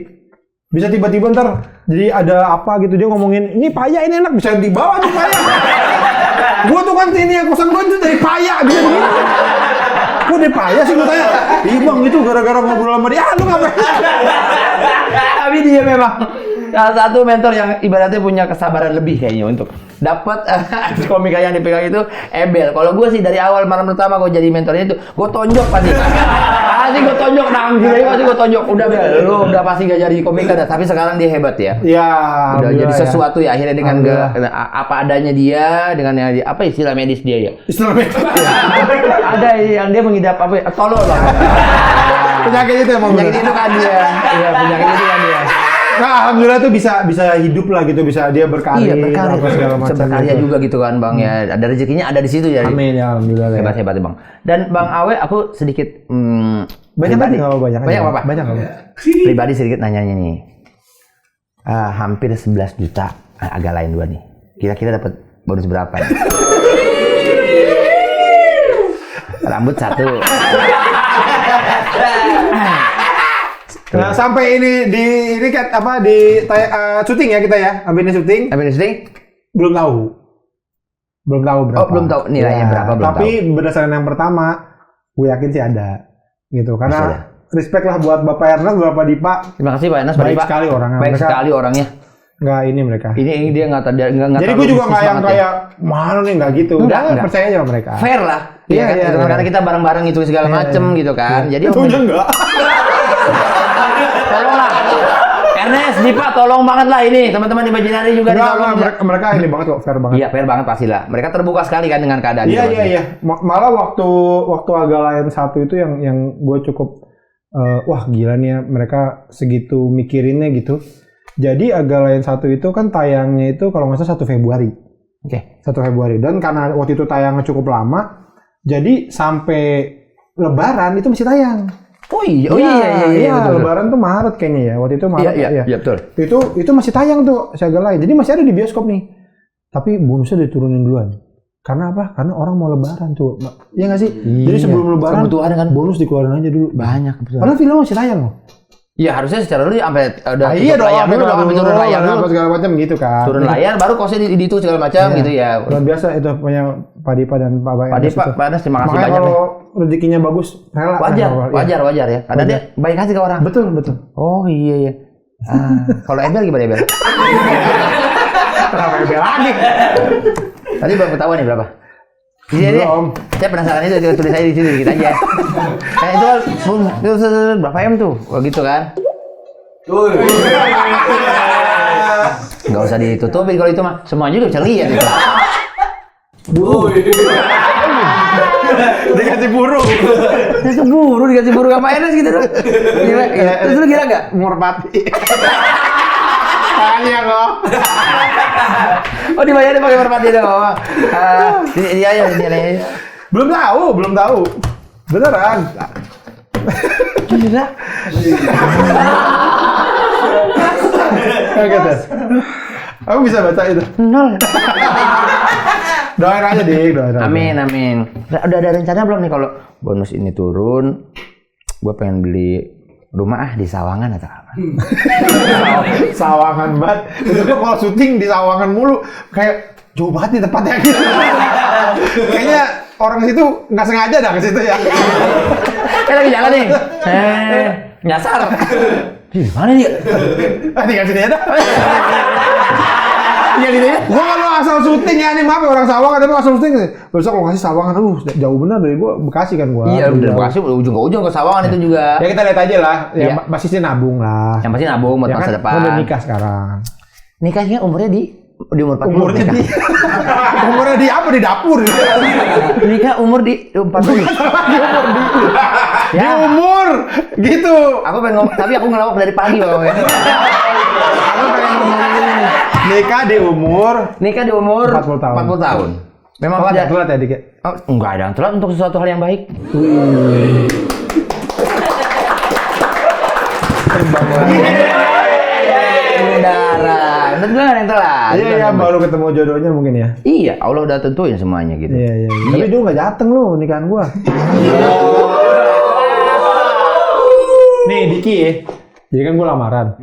Bisa tiba-tiba ntar jadi ada apa gitu dia ngomongin, "Ini paya, ini enak," bisa dibawa tuh paya. Gua tuh kan ini yang kosan gua itu dari paya bisa begitu. Kok dari paya sih gua tanya? "Iya Bang, itu gara-gara ngobrol sama dia." "Ah, lu ngapain?" Tapi dia memang salah satu mentor yang ibaratnya punya kesabaran lebih kayaknya untuk dapat komika yang dipegang itu Ebel. Kalau gue sih dari awal malam pertama gue jadi mentornya itu, gue tonjok pasti. Pasti gue tonjok, pasti gue tonjok. Udah Bel, lu udah pasti gak jadi komika dah. Tapi sekarang dia hebat ya. Iya. Udah jadi sesuatu ya akhirnya dengan apa adanya dia, dengan yang apa istilah medis dia ya. Istilah medis. Ada yang dia mengidap apa? Tolol lah. Penyakit itu emang. Penyakit itu kan dia. Iya, penyakit itu kan dia. Nah, alhamdulillah tuh bisa hidup lah gitu, bisa dia berkarir, apa segala macam. Berkarya juga gitu kan Bang ya. Ada rezekinya ada di situ ya. Amin ya, alhamdulillah. Hebat Bang. Dan Bang Awe aku sedikit banyak apa? Pribadi sedikit nanyanya nih. Hampir 11 juta, agak lain dua nih. Kira-kira dapat bonus berapa? Rambut 1. Nah, sampai ini syuting ya kita ya. Sampai ini syuting. Belum tahu berapa. Oh, belum tahu nilainya berapa, belum tapi tahu. berdasarkan yang pertama, gue yakin sih ada. Gitu. Karena respect lah buat Bapak Ernest, Bapak Dipa. Terima kasih Pak Ernest, Pak Baik Dipa. sekali orangnya. Baik sekali orangnya. Enggak ini mereka. Ini dia enggak jadi gue juga enggak yang kayak mana nih enggak gitu. Enggak. Percaya aja sama mereka. Fair lah. Iya, kan? iya. Karena kita bareng-bareng itu segala macem gitu kan. Jadi itunya enggak. Tolonglah. Ernest, Dipa, tolong banget lah ini. Teman-teman Imaginary juga ditolong. Mereka ini banget kok, fair banget. Iya, fair banget pastilah. Mereka terbuka sekali kan dengan keadaan itu. Iya. Malah waktu agak lain satu itu yang gue cukup wah gila nih ya, mereka segitu mikirinnya gitu. Jadi agak lain satu itu kan tayangnya itu kalau nggak salah 1 Februari. Oke. 1 Februari. Dan karena waktu itu tayangnya cukup lama, jadi sampai Lebaran itu masih tayang. Oh iya. Betul. Lebaran tuh Maret kayaknya ya. Waktu itu Maret. Iya, betul. Itu masih tayang tuh agak lain. Jadi masih ada di bioskop nih. Tapi bonusnya diturunin duluan. Karena apa? Karena orang mau Lebaran tuh. Iya nggak sih? Iya. Jadi sebelum Lebaran kebutuhan kan bonus dikeluarin aja dulu. Banyak betul. Padahal film masih tayang loh. Iya, harusnya secara dulu sampai udah iya dong, layar dulu, sampai turun layar dulu. Apa segala macam gitu kan. Turun layar baru kosnya di itu segala macam gitu ya. Luar biasa itu punya Pak Dipa dan Pak Bayi. Pak Dipa, Pak Ernest, terima kasih banyak. banyak. Kalau rezekinya bagus, rela. Wajar ya. Karena dia baik hati ke orang. Betul. Oh iya. Kalau Ebel gimana Ebel? Kenapa Ebel lagi? Tadi baru ketahuan nih berapa? Belum. Saya penasaran itu, tulis aja di sini dikit aja. Kayak itu berapa M tuh? Oh gitu kan? Nggak usah ditutupin kalau itu mah, semuanya juga bisa lihat itu. Dikasih burung. Dikasih buru sama Enes gitu dong. Gila. Terus lu gila nggak? Merpati. Tanya kok. Oh dibayarin pakai merpati dong. Dia aja. Belum tahu. Beneran. Gila. Kaget ya? Aku bisa baca itu. 0. Doain aja dik, doain aja. Amin. Udah ada rencana belum nih kalau bonus ini turun, gue pengen beli rumah di Sawangan atau apa? Sawangan banget. Itu tuh kalau syuting di Sawangan mulu, kayak jauh banget nih tempatnya gitu. Kayaknya orang situ nggak sengaja dah ke situ ya. Lagi jalan nih. Nyasar. Di mana nih? Tinggal sini aja dah. Iya gitu ya. Gua kalau asal syuting ya nih, maaf ya orang Sawangan, tapi asal syuting besok lokasi Sawangan, jauh bener dari gua, Bekasi kan gua. Iya, dari Bekasi ujung ke ujung ke Sawangan itu juga. Ya kita lihat aja lah, ya Iya. basisnya nabung lah. Yang pasti nabung buat Ya masa kan, depan. gua udah nikah sekarang. Nikahnya umurnya di umur 40. Umurnya nikah. umurnya di apa? Di dapur. Nikah umur di 40. Di umur gitu. Aku pengen ngomong, tapi aku ngelawak dari pagi loh. Aku pengen ngomong ini. Nikah di umur 40 tahun. 40 tahun. Memang telat ya dikit. Oh, enggak ada yang telat untuk sesuatu hal yang baik. Darah. Menurut gue nggak ada yang telat. Iya, baru ketemu jodohnya mungkin ya. Iya, Allah udah tentuin semuanya gitu. Iya. Tapi dulu nggak dateng lu nikahan gua. Nih Diki ya. Jadi kan gua lamaran.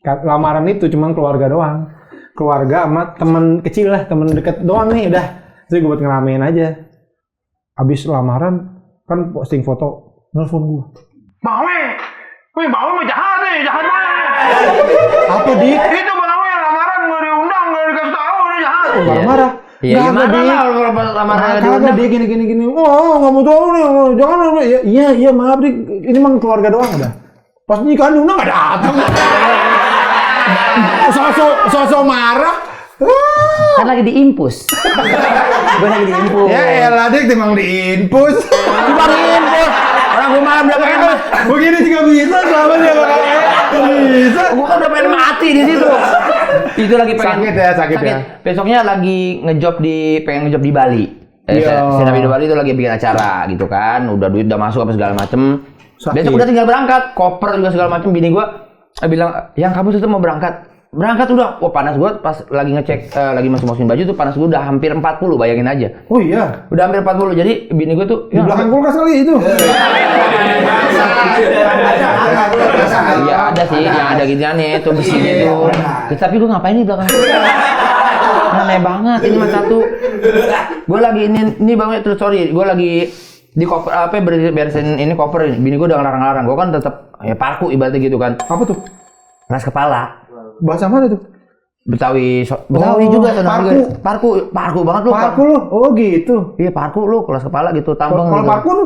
Lamaran itu cuma keluarga doang. Keluarga sama temen kecil lah, temen deket doang nih udah. Terus gue buat ngeramein aja. Abis lamaran kan posting foto, nelfon gua. Bawe, wih Bawe mah jahat nih, jahat banget. Apa Dik? Itu Bawe yang lamaran nggak diundang, nggak dikasih tahu, dia jahat. Marah-marah. Iya, gimana lah kalau lamaran Kagak dia gini. Oh, nggak mau tahu nih, jangan. Iya, maaf Dik. Ini emang keluarga doang udah. Pas nikahan diundang nggak datang. Sosok marah. Kan lagi diimpus. Gue lagi diimpus. Ya elah Dik, emang diinpus. Cuma diimpus. Orang gue malam udah pengen Begini juga bisa sama dia bisa. Gue kan udah pengen mati di situ. Itu lagi pengen Sakit ya. Besoknya lagi pengen ngejob di Bali. Senapi di Bali itu lagi bikin acara gitu kan. Udah duit udah masuk apa segala macem. Besok udah tinggal berangkat, koper juga segala macem. Bini gue bilang, yang kamu tetap mau berangkat udah. Wah panas gue pas lagi ngecek lagi masukin baju tuh panas gue udah hampir 40, bayangin aja. Oh iya. Udah hampir 40. Jadi bini gue tuh Di belakang kulkas kali itu. Iya ada sih yang ada giniannya tuh besinya tuh. Tapi gue ngapain di belakang? Aneh banget ini mah satu. Gue lagi ini banget terus sorry. Gue lagi di koper beresin ini koper ini. Bini gue udah ngelarang-larang. Gue kan tetap ya parku ibaratnya gitu kan. Apa tuh? Keras kepala. Bahasa mana tuh? Betawi Oh, juga parku. Parku banget lu. Parku lu? Oh gitu. Iya parku lu keras kepala gitu tambang Kalau gitu. parku lu?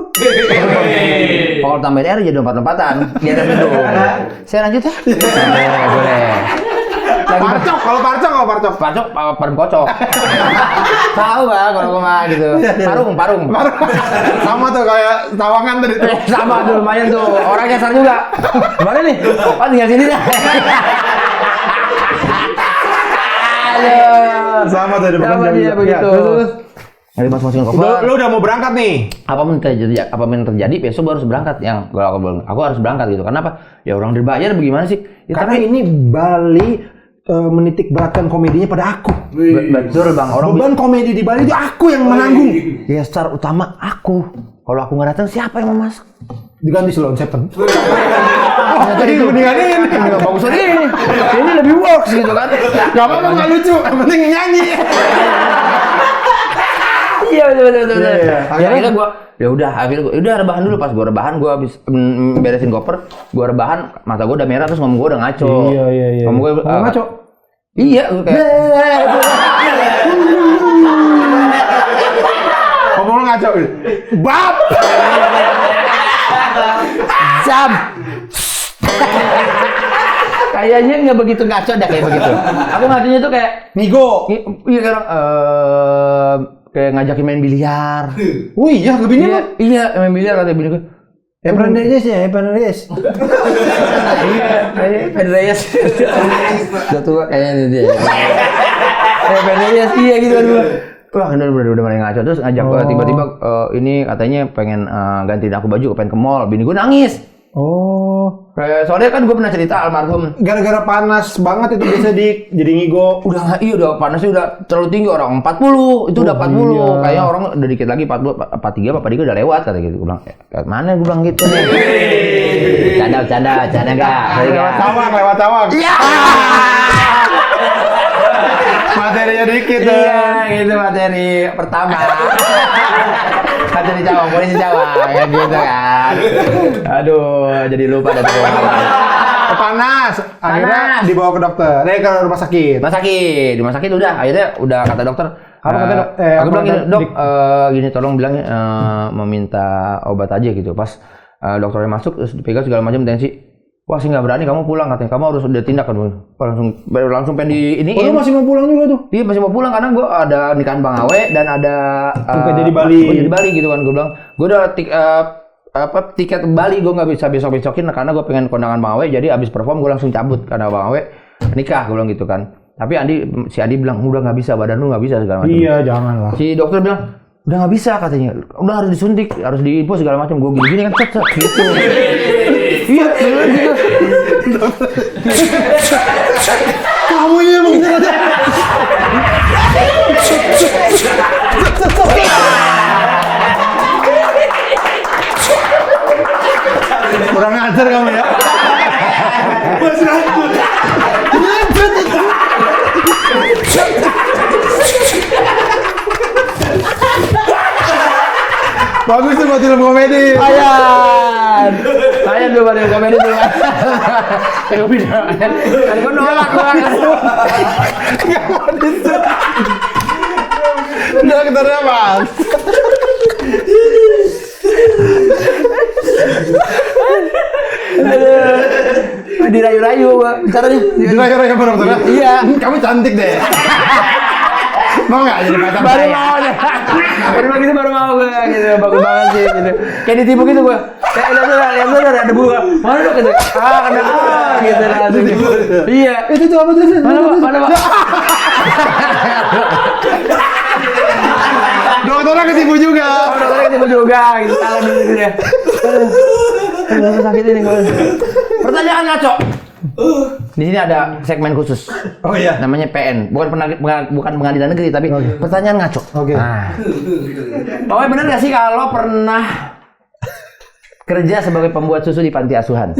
Kalau tambahin R jadi lompat-lompatan di atas gedung. Saya lanjut ya? Boleh. Kalau parcok. Parcok parem kocok. Tahu Bang kalau gua mah gitu. Parung. Sama tuh kayak Sawangan tadi tuh. Sama tuh lumayan tuh. Orang nyasar juga. Gimana nih? Oh tinggal sini dah. Sama tadi bukan Sama jam dia begitu. Terus. Dari masukin koper. Lu udah mau berangkat nih. Apapun yang terjadi besok gua harus berangkat. Yang aku harus berangkat gitu. Kenapa? Ya orang dibayar bagaimana sih? Ya, Karena ini Bali menitik beratkan komedinya pada aku. Betul Bang. Beban komedi di Bali itu aku yang menanggung. Ya secara utama aku. Kalau aku nggak datang siapa yang mau masak? Diganti Sloan Seven. Jadi mendingan ini. Bagus aja ini. Ini lebih works gitu kan. Gak apa-apa nggak lucu. Yang penting nyanyi. Iya betul. Iya. Ya akhirnya udah rebahan dulu. Pas gua rebahan gua habis beresin koper, gua rebahan, mata gua udah merah terus ngomong gua udah ngaco. Iya. Ngomong gua ngaco. Iya, gua kayak Ngomong ngaco. Bab. jam. Kayaknya nggak begitu ngaco dah kayak begitu. Aku ngaconya tuh kayak Ngigo. iya kan kayak ngajakin main biliar. Oh iya, ke bini lu. Iya, main biliar kata bini gue. Evan Reyes ya, Evan Reyes. Iya, kayak Pedreyes. Udah tua kayaknya dia. Pedreyes iya gitu kan gua. Wah, udah mulai ngaco terus ngajak tiba-tiba ini katanya pengen gantiin aku baju, pengen ke mall. Bini gue nangis. Oh. Soalnya kan gue pernah cerita almarhum. Gara-gara panas banget itu biasa jadi ngigo. Udah panasnya udah terlalu tinggi orang 40. Itu udah 40. Iya. Kayaknya orang udah dikit lagi 40, 43 apa 3 udah lewat kata gitu. Gue bilang, mana gue bilang gitu nih. Canda enggak. Lewat tawang. Iya. Materinya dikit tuh. Iya, itu materi pertama. Materi cawang, polisi cawang, ya gitu kan. Aduh, jadi lupa ada Panas. Akhirnya dibawa ke dokter. Ke rumah sakit. Di rumah sakit akhirnya udah kata dokter. Apa kata dok? Aku bilang gini, dok, gini tolong bilang meminta obat aja gitu. Pas dokternya masuk terus dipegang segala macam tensi. Wah sih nggak berani, kamu pulang katanya. Kamu harus udah tindak kan. Langsung pengen di ini. Oh, lu masih mau pulang juga tuh? Iya masih mau pulang karena gue ada nikahan Bang Awe dan ada jadi Bali. Jadi Bali gitu kan. Gue bilang gue udah tiket Bali gue nggak bisa besok-besokin karena gue pengen kondangan Bang Awe. Jadi abis perform gue langsung cabut karena Bang Awe nikah, gue bilang gitu kan. Tapi si Andi bilang udah nggak bisa, badan lu nggak bisa segala macam. Iya jangan lah. Si dokter bilang udah nggak bisa katanya, udah harus disuntik, harus diinfus segala macam. Gue gini-gini kan set gitu. Iya, gitu. Kamu ini emang gitu aja. Kurang ajar kamu ya. Masih lanjut. Bagus tuh buat film komedi. Ayan tuh pada komedi tuh kan. Aku bilang kan gue nolak banget. Gak mau disut. Dokternya mas. Dirayu-rayu caranya. Dirayu-rayu sama dokternya? Iya. Kamu cantik deh. Mau nggak jadi pacar Baru saya? mau deh. Baru mau gue gitu. Bagus banget sih gitu. Kayak ditipu gitu gue. Kayak lihat ada debu. Mana dok gitu. Kena gitu langsung. Iya. Itu tuh apa tuh? Mana Pak? Dokternya ketipu juga. Dokternya ketipu juga gitu. Salah gitu dia. Aduh, sakit ini gue. Pertanyaan ngaco. Di sini ada segmen khusus. Oh iya. Namanya PN. Bukan pengadilan negeri tapi pertanyaan ngaco. Oke. Nah. Pokoknya benar nggak sih kalau pernah kerja sebagai pembuat susu di panti asuhan?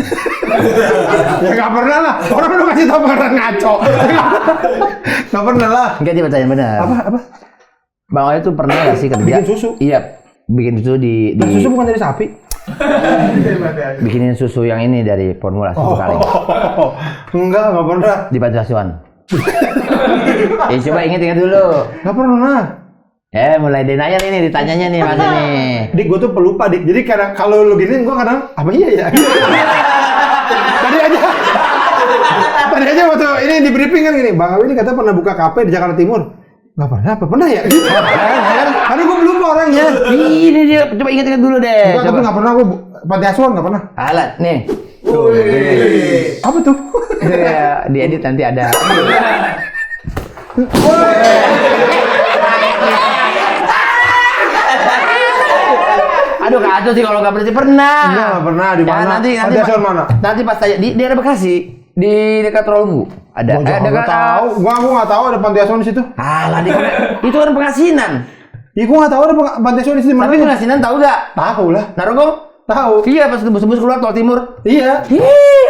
Ya nggak pernah lah. Orang udah kasih tau pernah ngaco. Nggak pernah lah. Enggak, dia pertanyaan benar. Apa? Bang Oya tuh pernah nggak sih kerja? Bikin susu? Iya. Bikin susu di Susu bukan dari sapi. Bikinin susu yang ini dari formula susu kaleng. Enggak pernah. Di panti asuhan. Coba ingat dulu. Nggak pernah. Mulai denial ini ditanyanya nih Mas ini. Dik, gue tuh pelupa Dik. Jadi kadang kalau lu gini, gue kadang apa iya ya? Tadi aja waktu ini di briefing kan gini, Bang Awi ini katanya pernah buka kafe di Jakarta Timur. Nggak pernah, apa pernah ya? Karena gue lupa orangnya. Ini dia, coba ingat dulu deh. Enggak, tapi nggak pernah gue panti asuhan nggak pernah. Alat nih. Apa tuh? Diedit nanti ada. Aduh kacau sih kalau nggak berarti pernah. Enggak, nggak pernah. Di mana? Nanti Panti asuhan mana? Nanti pas tanya di daerah Bekasi, di dekat Rolunggu ada. Nggak tahu. Gua nggak tahu ada panti asuhan di situ. Alah, itu kan Pengasinan. Iya, gua nggak tahu ada panti asuhan di situ. Tapi Pengasinan tahu nggak? Tahu lah. Narogong? Tahu. Iya, pas tembus keluar tol timur. Iya.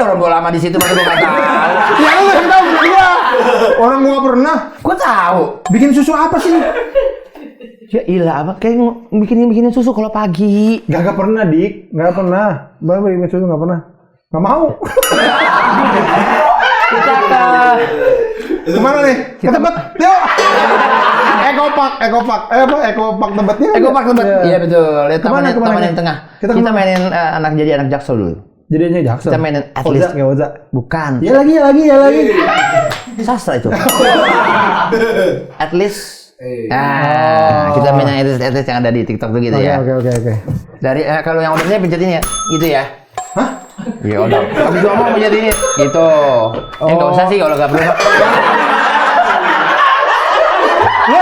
Orang gua lama di situ masa gua nggak tahu. Ya lu nggak tahu bener gua. Orang gua nggak pernah. Gua tahu. Bikin susu apa sih? Ya ilah, apa kayak bikinin susu kalau pagi. Gak pernah, Dik. Gak pernah. Baru bikin susu gak pernah. Gak mau. Kita kemana nih? Ke tempat. Yuk. Ekopark. Ekopark tempatnya. Ekopark tempat. Iya betul. Lihat Kemana, taman yang tengah. Kita Kita mainin anak jadi anak Jaksel dulu. Jadinya Jackson. Kita mainin at least. Nggak Oza. Bukan. Ya lagi. Sastra itu. At least. Kita mainin at least yang ada di TikTok tuh gitu ya. Oke. Dari kalau yang ordernya pencet ini ya, gitu ya. Hah? Iya udah. Habis ngomong pencet ini, gitu. Nggak usah sih kalau nggak perlu. Lo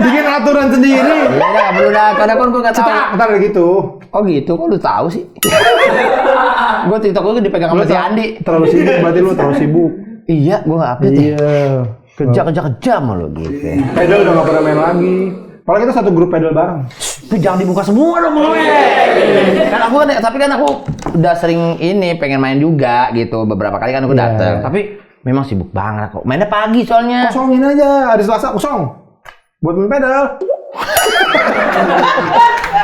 bikin aturan sendiri. Iya nggak perlu dah. Kadang kan gue nggak tahu. Ntar gitu. Oh gitu, kok lu tahu sih? Gue TikTok gue dipegang sama si Andi. Terlalu sibuk, berarti lu terlalu sibuk. Iya, gue nggak update ya. Iya. Kerja lo gitu. Pedal udah nggak pernah main lagi. Padahal kita satu grup pedal bareng. Itu jangan dibuka semua dong gue. Tapi kan aku udah sering ini pengen main juga gitu. Beberapa kali kan aku dateng. Tapi memang sibuk banget kok. Mainnya pagi soalnya. Kosongin aja, hari Selasa kosong. Buat main pedal.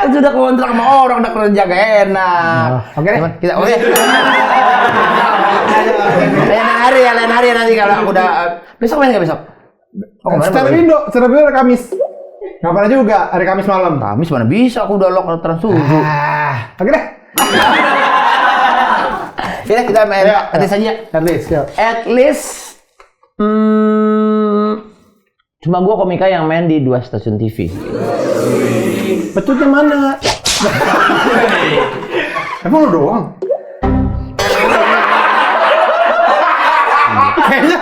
Itu udah kontrak sama orang, udah kerja gak enak. Oke deh. Kita oke. Lain hari nanti kalau aku udah besok main nggak besok? Secara Indo hari Kamis. Nggak pernah juga hari Kamis malam. Kamis mana bisa? Aku udah lock Trans 7. Oke deh. Kita main at least aja. At least. Cuma gue komika yang main di 2 stasiun TV. Betulnya mana? Emang lu doang? Kayaknya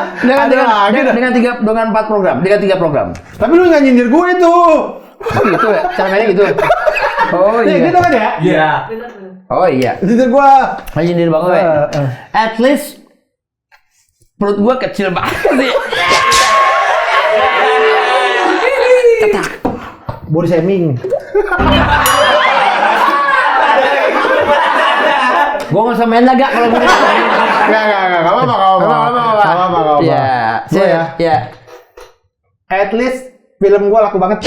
dengan 4 program, dengan 3 program. Tapi lu nggak nyindir gue itu. Oh gitu ya, cara mainnya gitu. Oh iya. Gitu kan ya? Iya. Oh iya. Nyindir gue. Nyindir banget ya. At least perut gue kecil banget sih. Body shaming. Gue nggak usah main lagi kalau gue. Gak apa-apa. Ya. At least film gue laku banget.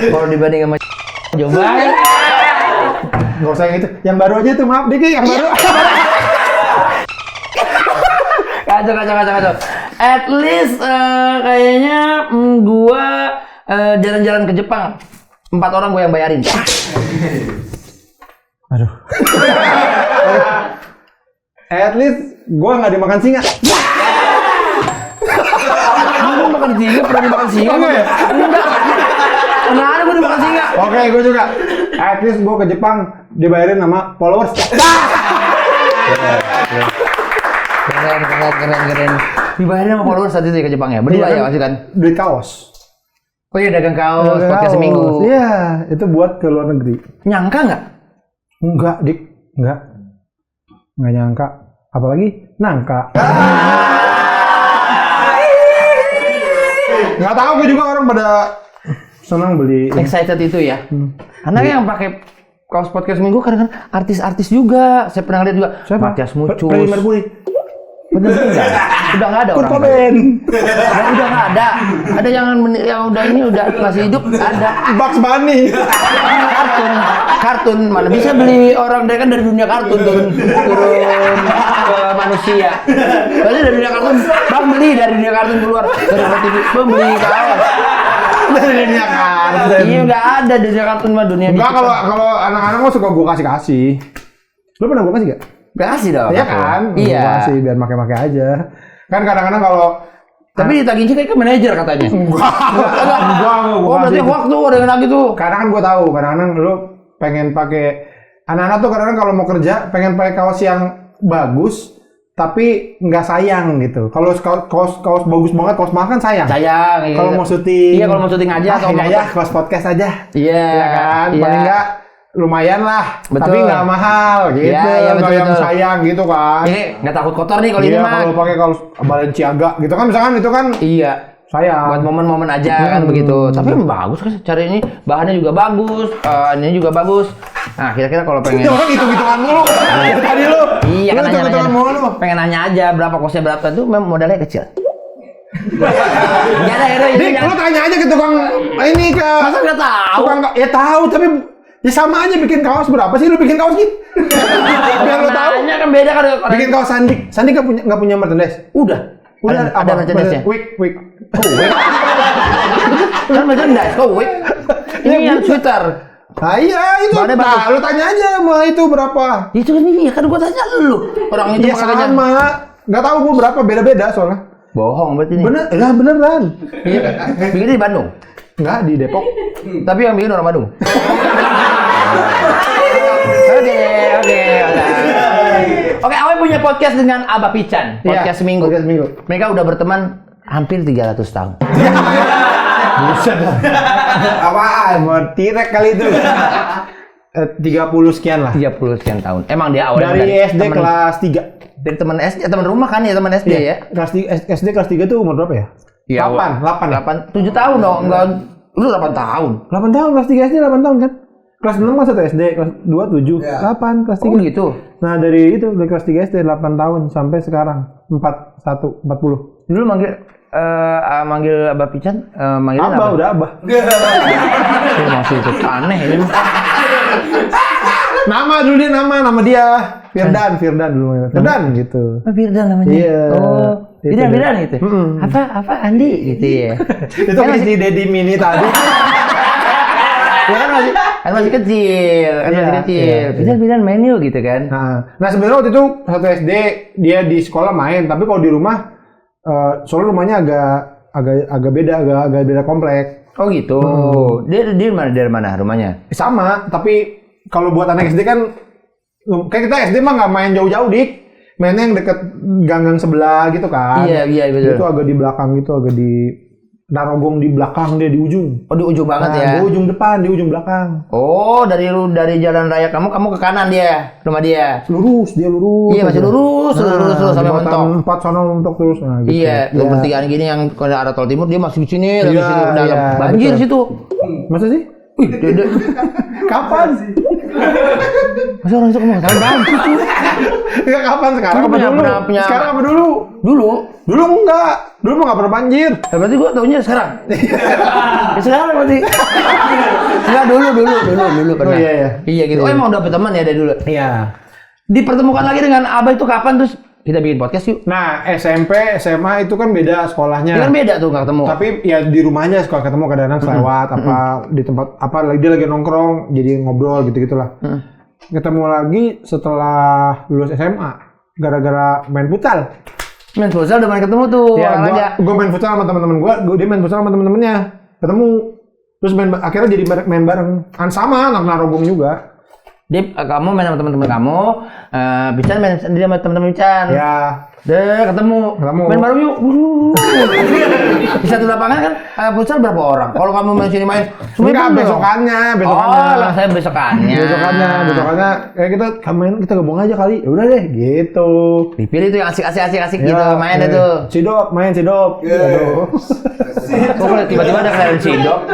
Kalau dibanding sama jauh banget. Gak usah yang itu. Yang baru aja tuh, maaf Diki, yang baru. Kacau. At least kayaknya gua jalan-jalan ke Jepang. 4 orang gua yang bayarin. Aduh. At least gua nggak dimakan singa. Kamu makan singa? Pernah dimakan singa? Enggak. Mana ada gua dimakan singa? Oke, gua juga. At least gua ke Jepang dibayarin sama followers. Keren. Dibayarin sama followers saat itu ya ke Jepang ya? Berdua ya pasti kan? Duit kaos. Oh iya dagang kaos, podcast seminggu. Iya, itu buat ke luar negeri. Nyangka nggak? Enggak, Dik. Enggak nyangka. Apalagi nangka. Nggak tahu, gue juga orang pada senang beli. Excited itu ya? Karena yang pakai kaos podcast seminggu kadang-kadang artis-artis juga. Saya pernah lihat juga. Matias Mucus. Freddie Mercury. Bener enggak? Udah nggak ada orang. Kurt Cobain. Udah nggak ada. Ada yang udah ini udah masih hidup ada. Bugs Bunny. Kartun mana bisa beli orang dari dunia kartun turun ke manusia. Berarti dari dunia kartun, bang beli dari dunia kartun keluar dari TV, bang beli kaos. Dari dunia kartun. Iya nggak ada di dunia kartun mah dunia. Enggak, kalau anak-anak mah suka gue kasih. Lu pernah gue kasih gak? Kasih dong. Iya kan? Iya. Gua kasih biar pakai aja. Kan kadang-kadang kalau tapi ditagihin sih kayak ke manajer katanya. Enggak. Oh berarti waktu ada yang gitu. Karena kan gue tahu, kadang-kadang lu pengen pakai anak-anak tuh kadang-kadang kalau mau kerja pengen pakai kaos yang bagus tapi nggak sayang gitu. Kalau kaos bagus banget, kaos mahal kan sayang. Sayang. Iya. Kalau mau syuting. Iya kalau mau syuting aja. Ini aja kaos podcast aja. Iya. Ya kan. Iya. Paling nggak lumayan lah. Betul. Tapi nggak mahal gitu. Iya, Nggak yang sayang gitu kan. Ini nggak takut kotor nih kalau ini Iya, mah. kalau pakai kaos Balenciaga gitu kan misalkan itu kan Iya. sayang. Buat momen-momen aja kan begitu. Tapi bagus kan cari ini bahannya juga bagus, ini juga bagus. Nah kira-kira kalau pengen. Orang hitung-hitungan mulu. Tadi lu. Iya kan hitung-hitungan mulu lu. pengen nanya aja berapa kosnya berapa itu memang modalnya kecil. Gak ada hero Dik, lu tanya aja ke tukang ini ke. Masa nggak tahu? Tukang ya tahu tapi ya sama aja bikin kaos berapa sih lu bikin kaos gitu? Biar lu tahu. Nanya kan beda kan. Bikin kaos Sandik. Sandik nggak punya merchandise. Udah ada merchandise-nya. Wig. Oh, wig. Kan merchandise, wig. Ini yang sweater. Ah iya itu. Bahannya bagus. Nah, lu tanya aja sama itu berapa. Itu kan iya kan gua tanya lu. Orang itu Iya sama. Nggak tahu gua berapa, beda-beda soalnya. Bohong berarti nih. Beneran. Iya. Bikinnya di Bandung. Enggak di Depok. Tapi yang bikin orang Bandung. Oke, Awe punya podcast dengan Abah Pican. Podcast seminggu. Podcast seminggu. Mereka udah berteman hampir 300 tahun. Buset. Apaan? Mau tirek kali itu. 30 sekian lah. 30 sekian tahun. Emang dia awalnya Dari SD kelas 3. dari teman SD, teman rumah kan ya, teman SD ya. Kelas SD kelas 3 tuh umur berapa ya? Iya, 8. 7 tahun dong, enggak lu 8 tahun. 8 tahun kelas 3 SD 8 tahun kan? Kelas 6 kan 1 SD, kelas 2 7, 8 kelas 3. Oh gitu. Nah, dari kelas 3 SD 8 tahun sampai sekarang 40. Dulu manggil Abah Pican, manggilnya Abah apa? udah Abah. Ini masih itu aneh ini. Nama dulu dia nama dia Firdan dulu. Firdan gitu. Oh, Firdan namanya. Iya. Oh, Firdan gitu. Apa Andi gitu ya. Itu kan si Dedi Mini tadi. Ya kan masih kecil, Firdan main yuk gitu kan. Nah sebenarnya waktu itu satu SD dia di sekolah main, tapi kalau di rumah soalnya rumahnya agak beda komplek. Oh gitu. Dia dari mana rumahnya? Sama, tapi kalau buat anak SD kan kayak kita SD mah nggak main jauh-jauh dik, mainnya yang deket ganggang sebelah gitu kan. Iya betul. Itu agak di belakang gitu, agak di Narogong di belakang, dia di ujung. Oh di ujung banget ya. Di ujung depan, di ujung belakang. Oh dari jalan raya kamu ke kanan dia, rumah dia. Lurus, dia lurus. Iya masih lurus sampai mentok. 4 sana mentok terus. Nah, gitu. Iya, pertigaan gini yang ke arah tol timur dia masih di sini, lagi Iya, sini dalam. iya, Banjir betul. situ. Masa sih? Wih, Kapan sih? masa orang itu ngomong sama banjir tuh. Enggak kapan sekarang apa dulu? Sekarang apa dulu? Dulu enggak. Dulu mah enggak pernah banjir. Ya, berarti gua taunya sekarang. Ya, sekarang berarti. Enggak dulu pernah. Oh, iya. Iya gitu. Oh emang udah berteman ya dari dulu. Iya. Dipertemukan lagi dengan Abah itu kapan terus kita bikin podcast yuk. Nah, SMP, SMA itu kan beda sekolahnya. Ini kan beda tuh nggak ketemu. Tapi ya di rumahnya suka ketemu kadang-kadang selewat apa di tempat apa dia lagi nongkrong jadi ngobrol gitu-gitulah. Ketemu lagi setelah lulus SMA gara-gara main futsal. Main futsal udah main ketemu tuh. Ya, aja. gua main futsal sama teman-teman dia main futsal sama teman-temannya. Ketemu terus akhirnya jadi main bareng. Sama anak Narogong juga. Kamu main sama teman-teman kamu, Pican main sendiri sama teman-teman Pican. Ya. Deh, ketemu. Main bareng yuk. Di satu lapangan kan futsal berapa orang? Kalau kamu main sini main, Enggak, besokannya. Oh, lah saya besokannya. Besokannya kayak kita gabung aja kali. Ya udah deh, gitu. Dipilih tuh yang asik gitu main itu. Cidop. Aduh. Kok tiba-tiba ada Clarence Sidop?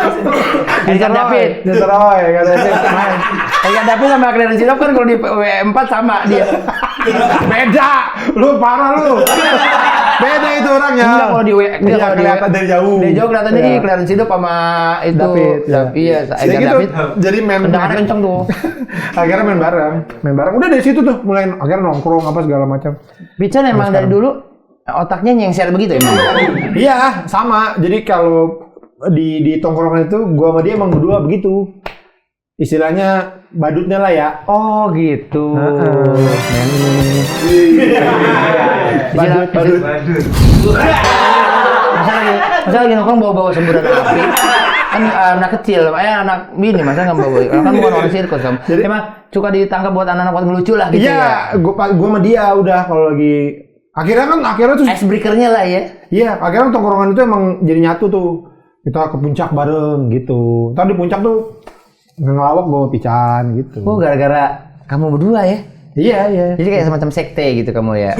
Edgar David. Diteroy, kata David main. Edgar David sama Clarence Sidop kan kalau di W4 sama dia. Beda. Lu parah lu. Beda itu orangnya. Enggak kalau di Iya, kelihatan dari jauh. Dari jauh kelihatan jadi Clarence Sidop sama itu David. Iya, Edgar gitu, David. jadi main tendangannya kenceng tuh. Akhirnya main bareng. Udah dari situ tuh mulai akhirnya nongkrong apa segala macam. Pican emang dari dulu otaknya nyengser begitu emang. Iya, sama. Jadi kalau di tongkrongan itu gua sama dia emang berdua begitu. Istilahnya badutnya lah ya. Oh gitu. Badut. Masa lagi nongkrong bawa semburan api. Kan anak kecil, anak bini masa nggak bawa. Kan bukan orang sirkus kamu. Jadi emang suka ditangkap buat anak-anak buat ngelucu lah gitu ya. Iya, gua sama dia udah kalau lagi akhirnya tuh icebreaker-nya lah ya. Iya, akhirnya tongkrongan itu emang jadi nyatu tuh. Kita ke puncak bareng gitu. Ntar di puncak tuh ngelawak bawa Pican gitu. Oh, gara-gara kamu berdua ya? Iya. Jadi kayak semacam sekte gitu kamu ya.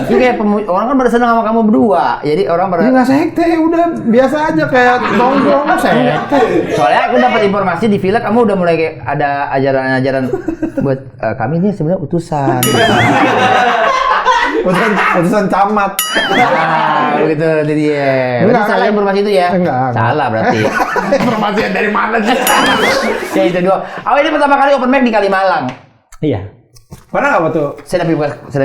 Jadi kayak orang kan pada senang sama kamu berdua. Jadi orang pada nggak sekte, udah biasa aja kayak nongkrong sekte. Soalnya aku dapat informasi di villa kamu udah mulai kayak ada ajaran-ajaran buat kami ini sebenarnya utusan. Utusan camat. Nah, begitu jadi dia. Berarti salah informasi itu ya? Enggak. Salah berarti. Informasi dari mana sih? Ya itu dua. Ini pertama kali open mic di Kalimalang. Iya. Pernah nggak waktu? Saya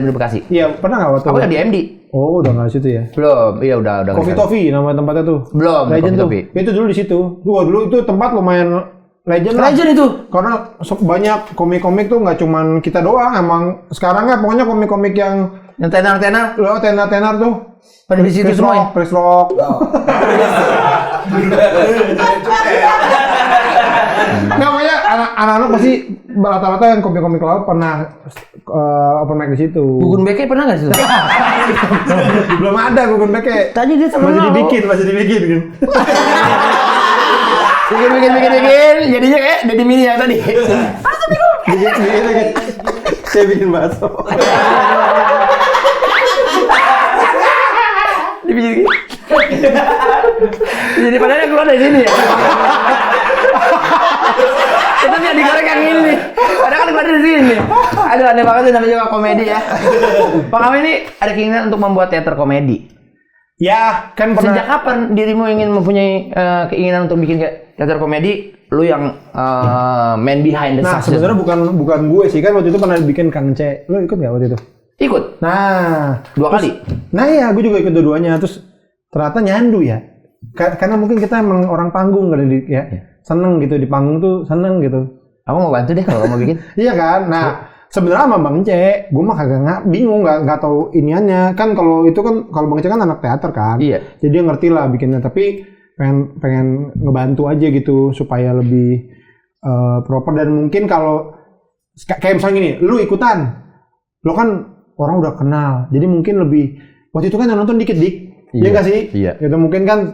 di Bekasi. Iya, pernah nggak waktu? Aku udah di MD. Oh, udah nggak di situ ya? Belum. Iya udah. Coffee Toffee nama tempatnya tuh. Belum. Legend tuh. Coffee. Itu dulu di situ. Dulu itu tempat lumayan legend lah. Legend itu. Karena banyak komik-komik tuh nggak cuman kita doang, emang sekarang kan pokoknya komik-komik yang tenar-tenar. lo tenar-tenar tuh Pada di situ semua ya? Chris Rock. Namanya anak-anak pasti rata-rata yang komik-komik laut pernah open mic di situ. Gugun Beke pernah nggak sih? Belum ada Gugun Beke. Tadi dia temen Masih lo. dibikin. Bikin. Jadinya kayak Deddy Mini yang tadi. Bikin. Saya bikin bakso. Dibikin. Jadi padahal keluar dari sini ya. Itu dia digoreng yang ini nih. Padahal kan keluar dari sini. Aduh aneh banget sih, namanya juga komedi ya. Pak Kami ini ada keinginan untuk membuat teater komedi. Ya, kan pernah. Sejak kapan dirimu ingin mempunyai keinginan untuk bikin kayak teater komedi? Lu yang man behind the Nah, success. sebenarnya bukan gue sih, kan waktu itu pernah bikin Kang C. Lu ikut nggak waktu itu? Ikut Nah, 2 kali. Nah ya, gue juga ikut dua-duanya. Terus ternyata nyandu ya. Karena mungkin kita emang orang panggung kali ya. Seneng gitu di panggung tuh, seneng gitu. Aku mau bantu deh kalau mau bikin. Iya kan? Nah, sebenarnya sama Bang C, gue mah kagak bingung, nggak tahu iniannya. Kan kalau itu kan, kalau Bang C kan anak teater kan. Iya. Jadi dia ngerti lah bikinnya, tapi pengen ngebantu aja gitu supaya lebih proper. Dan mungkin kalau kayak misalnya gini, lu ikutan, lu kan orang udah kenal, jadi mungkin lebih, waktu itu kan yang nonton dikit Iya nggak sih? Iya. Gitu mungkin kan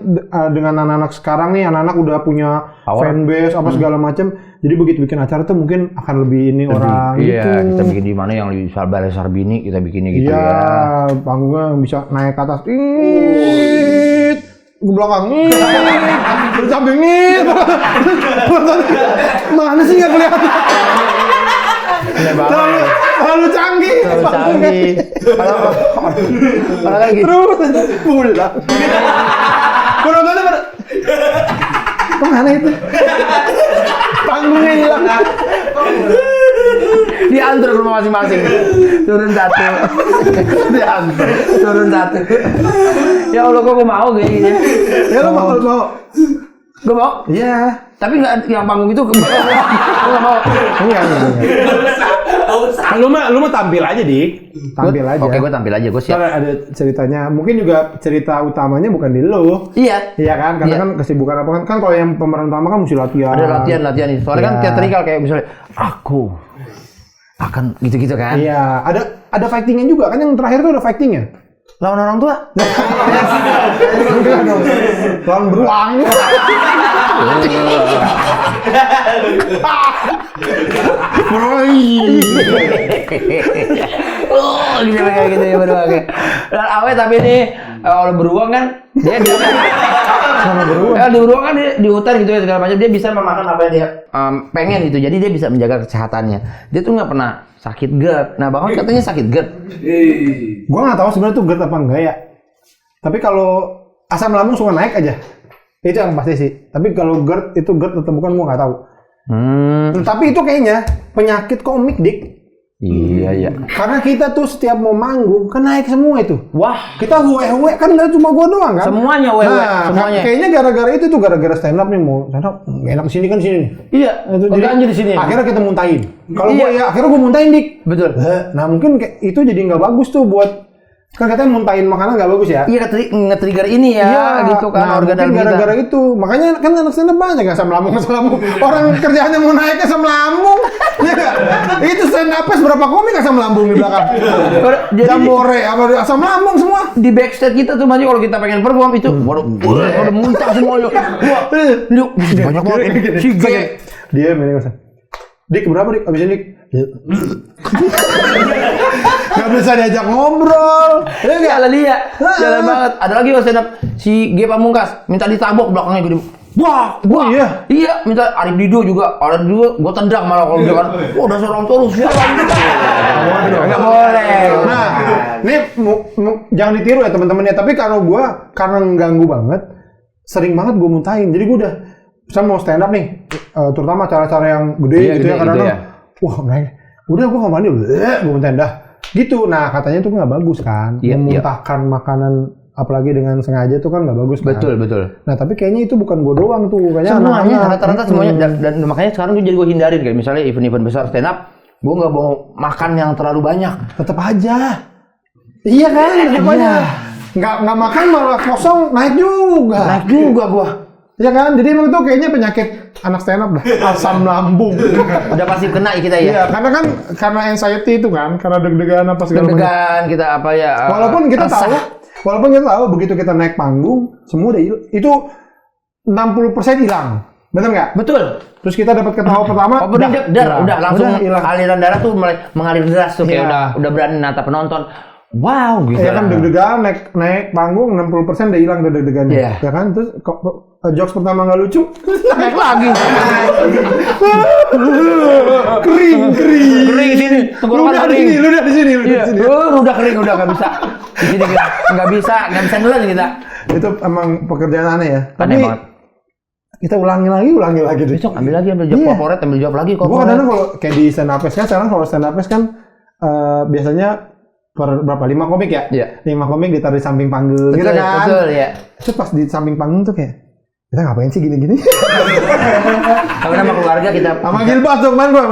dengan anak-anak sekarang nih, anak-anak udah punya fanbase apa segala macam. Jadi begitu bikin acara tuh mungkin akan lebih ini orang Iya, gitu. kita bikin di mana yang di Balai Sarbini, kita bikinnya gitu Iya, ya. panggungnya bisa naik ke atas. Ke belakang. Ke samping. Mana sih nggak kelihatan? Terlalu canggih. Kalau lagi Terus pulang. Kalau nontonnya kemana itu? Panggungnya hilang. diantar ke rumah masing-masing. Turun 1. Diantar. Turun 1. Ya Allah, kok gue mau kayak gini. Ya lo mau? Gue mau? Iya. Tapi nggak yang panggung itu gue nggak mau. Enggak. Lu mah tampil aja, Dik. Tampil aja. Oke, gue tampil aja, gue siap. Karena ada ceritanya. Mungkin juga cerita utamanya bukan di lu. Iya. Iya kan? Karena kan kesibukan apa kan? Kan kalau yang pemeran utama kan mesti latihan. Ada latihan nih. Soalnya kan teatrikal kayak misalnya aku akan gitu-gitu kan. Iya, ada fightingnya juga kan, yang terakhir tuh ada fightingnya. Lawan orang tua. Enggak dong. Lawan beruang. Oh, gitu kayak gitu ya beruang. Dan awe tapi nih kalau beruang kan dia di Sama beruang. di beruang kan dia di hutan gitu ya segala macam, dia bisa memakan apa yang dia pengen gitu. Jadi dia bisa menjaga kesehatannya. Dia tuh nggak pernah sakit GERD. Nah, Bang katanya sakit GERD. Gua nggak tahu sebenarnya tuh GERD apa enggak ya. Tapi kalau asam lambung suka naik aja. Itu yang pasti sih. Tapi kalau GERD itu GERD atau bukan gua nggak tahu. Tapi itu kayaknya penyakit komik, Dik. Iya. Karena kita tuh setiap mau manggung kan naik semua itu. Wah, Kita huwe kan nggak cuma gua doang kan. semuanya wewe, Nah, semuanya. kayaknya gara-gara itu tuh, gara-gara stand up nih, mau stand up nggak enak sini kan sini nih. Iya, Itu jadi di sini. Akhirnya kita muntahin. Kalau Iya. akhirnya gua muntahin, Dik. Betul. Nah, mungkin itu jadi nggak bagus tuh buat, kan katanya muntahin makanan nggak bagus ya. Iya, nge-trigger ini ya, gitu kan, nah, organ dalam mungkin kita. gara-gara itu. Makanya kan anak stand up banyak asam lambung. Orang kerjaannya mau naik asam lambung. Iya nggak? Itu stand up berapa komik asam lambung di belakang. Jadi Jambore apa asam lambung semua. di backstage kita tuh masih kalau kita pengen perform itu waduh muntah semua yuk. Wah, yuk banyak banget si G. Dia main apa? Dik berapa, Dik? Abisin, Dik. Gak bisa diajak ngobrol. Ya nggak? Jalan dia, jalan banget. Ada lagi stand up si G Pamungkas minta ditabok belakangnya gede. Wah, iya, minta Arif Dido juga. Arif Dido gue tendang malah kalau dia kan. Oh, udah seorang terus ya. Enggak boleh. Nah, ini jangan ditiru ya teman-teman ya. Tapi karena ngeganggu banget, sering banget gue muntahin. Jadi gue udah, saya mau stand up nih, terutama acara-acara yang gede gitu ya. Kadang-kadang, wah naik. Udah gue nggak mandi, gue muntahin dah. Gitu. Nah katanya itu nggak bagus kan, memuntahkan makanan apalagi dengan sengaja tuh kan nggak bagus kan. Betul. Nah tapi kayaknya itu bukan gue doang tuh, kayaknya Semuanya rata-rata semuanya dan makanya sekarang gue hindarin kayak misalnya event-event besar stand up, gue nggak mau makan yang terlalu banyak. Tetap aja. Iya kan, tetap aja. Nggak makan malah kosong naik juga gue. Iya kan, jadi emang itu kayaknya penyakit anak stand up dah, asam lambung. Udah pasti kena kita ya. Iya, karena anxiety itu kan, karena deg-degan apa segala macam. Deg-degan kita apa ya. Walaupun kita tahu begitu kita naik panggung, semua udah itu 60% hilang. Benar nggak? Betul. Terus kita dapat ketawa pertama, udah langsung hilang. aliran darah tuh mulai mengalir deras tuh kayak udah berani natap penonton. Wow, gitu. Ya kan deg-degan naik panggung 60% udah hilang tuh deg-degannya. Iya. Ya kan? Terus jokes pertama nggak lucu, naik lagi. kering sini. Lu udah di sini. Udah kering, udah nggak bisa. Di sini kita nggak bisa ngelan kita. Itu emang pekerjaan aneh ya. Aneh Tapi banget. kita ulangi lagi deh. Besok ambil job corporate, ambil job lagi Gua kadang kalau kayak di stand up kan sekarang kalau stand up kan biasanya per berapa 5 komik ya? Iya. 5 komik ditaruh di samping panggung gitu kan. Betul, ya. Terus pas di samping panggung tuh kayak kita ngapain sih gini-gini? Kalau sama keluarga kita sama Gilbas dong man gua.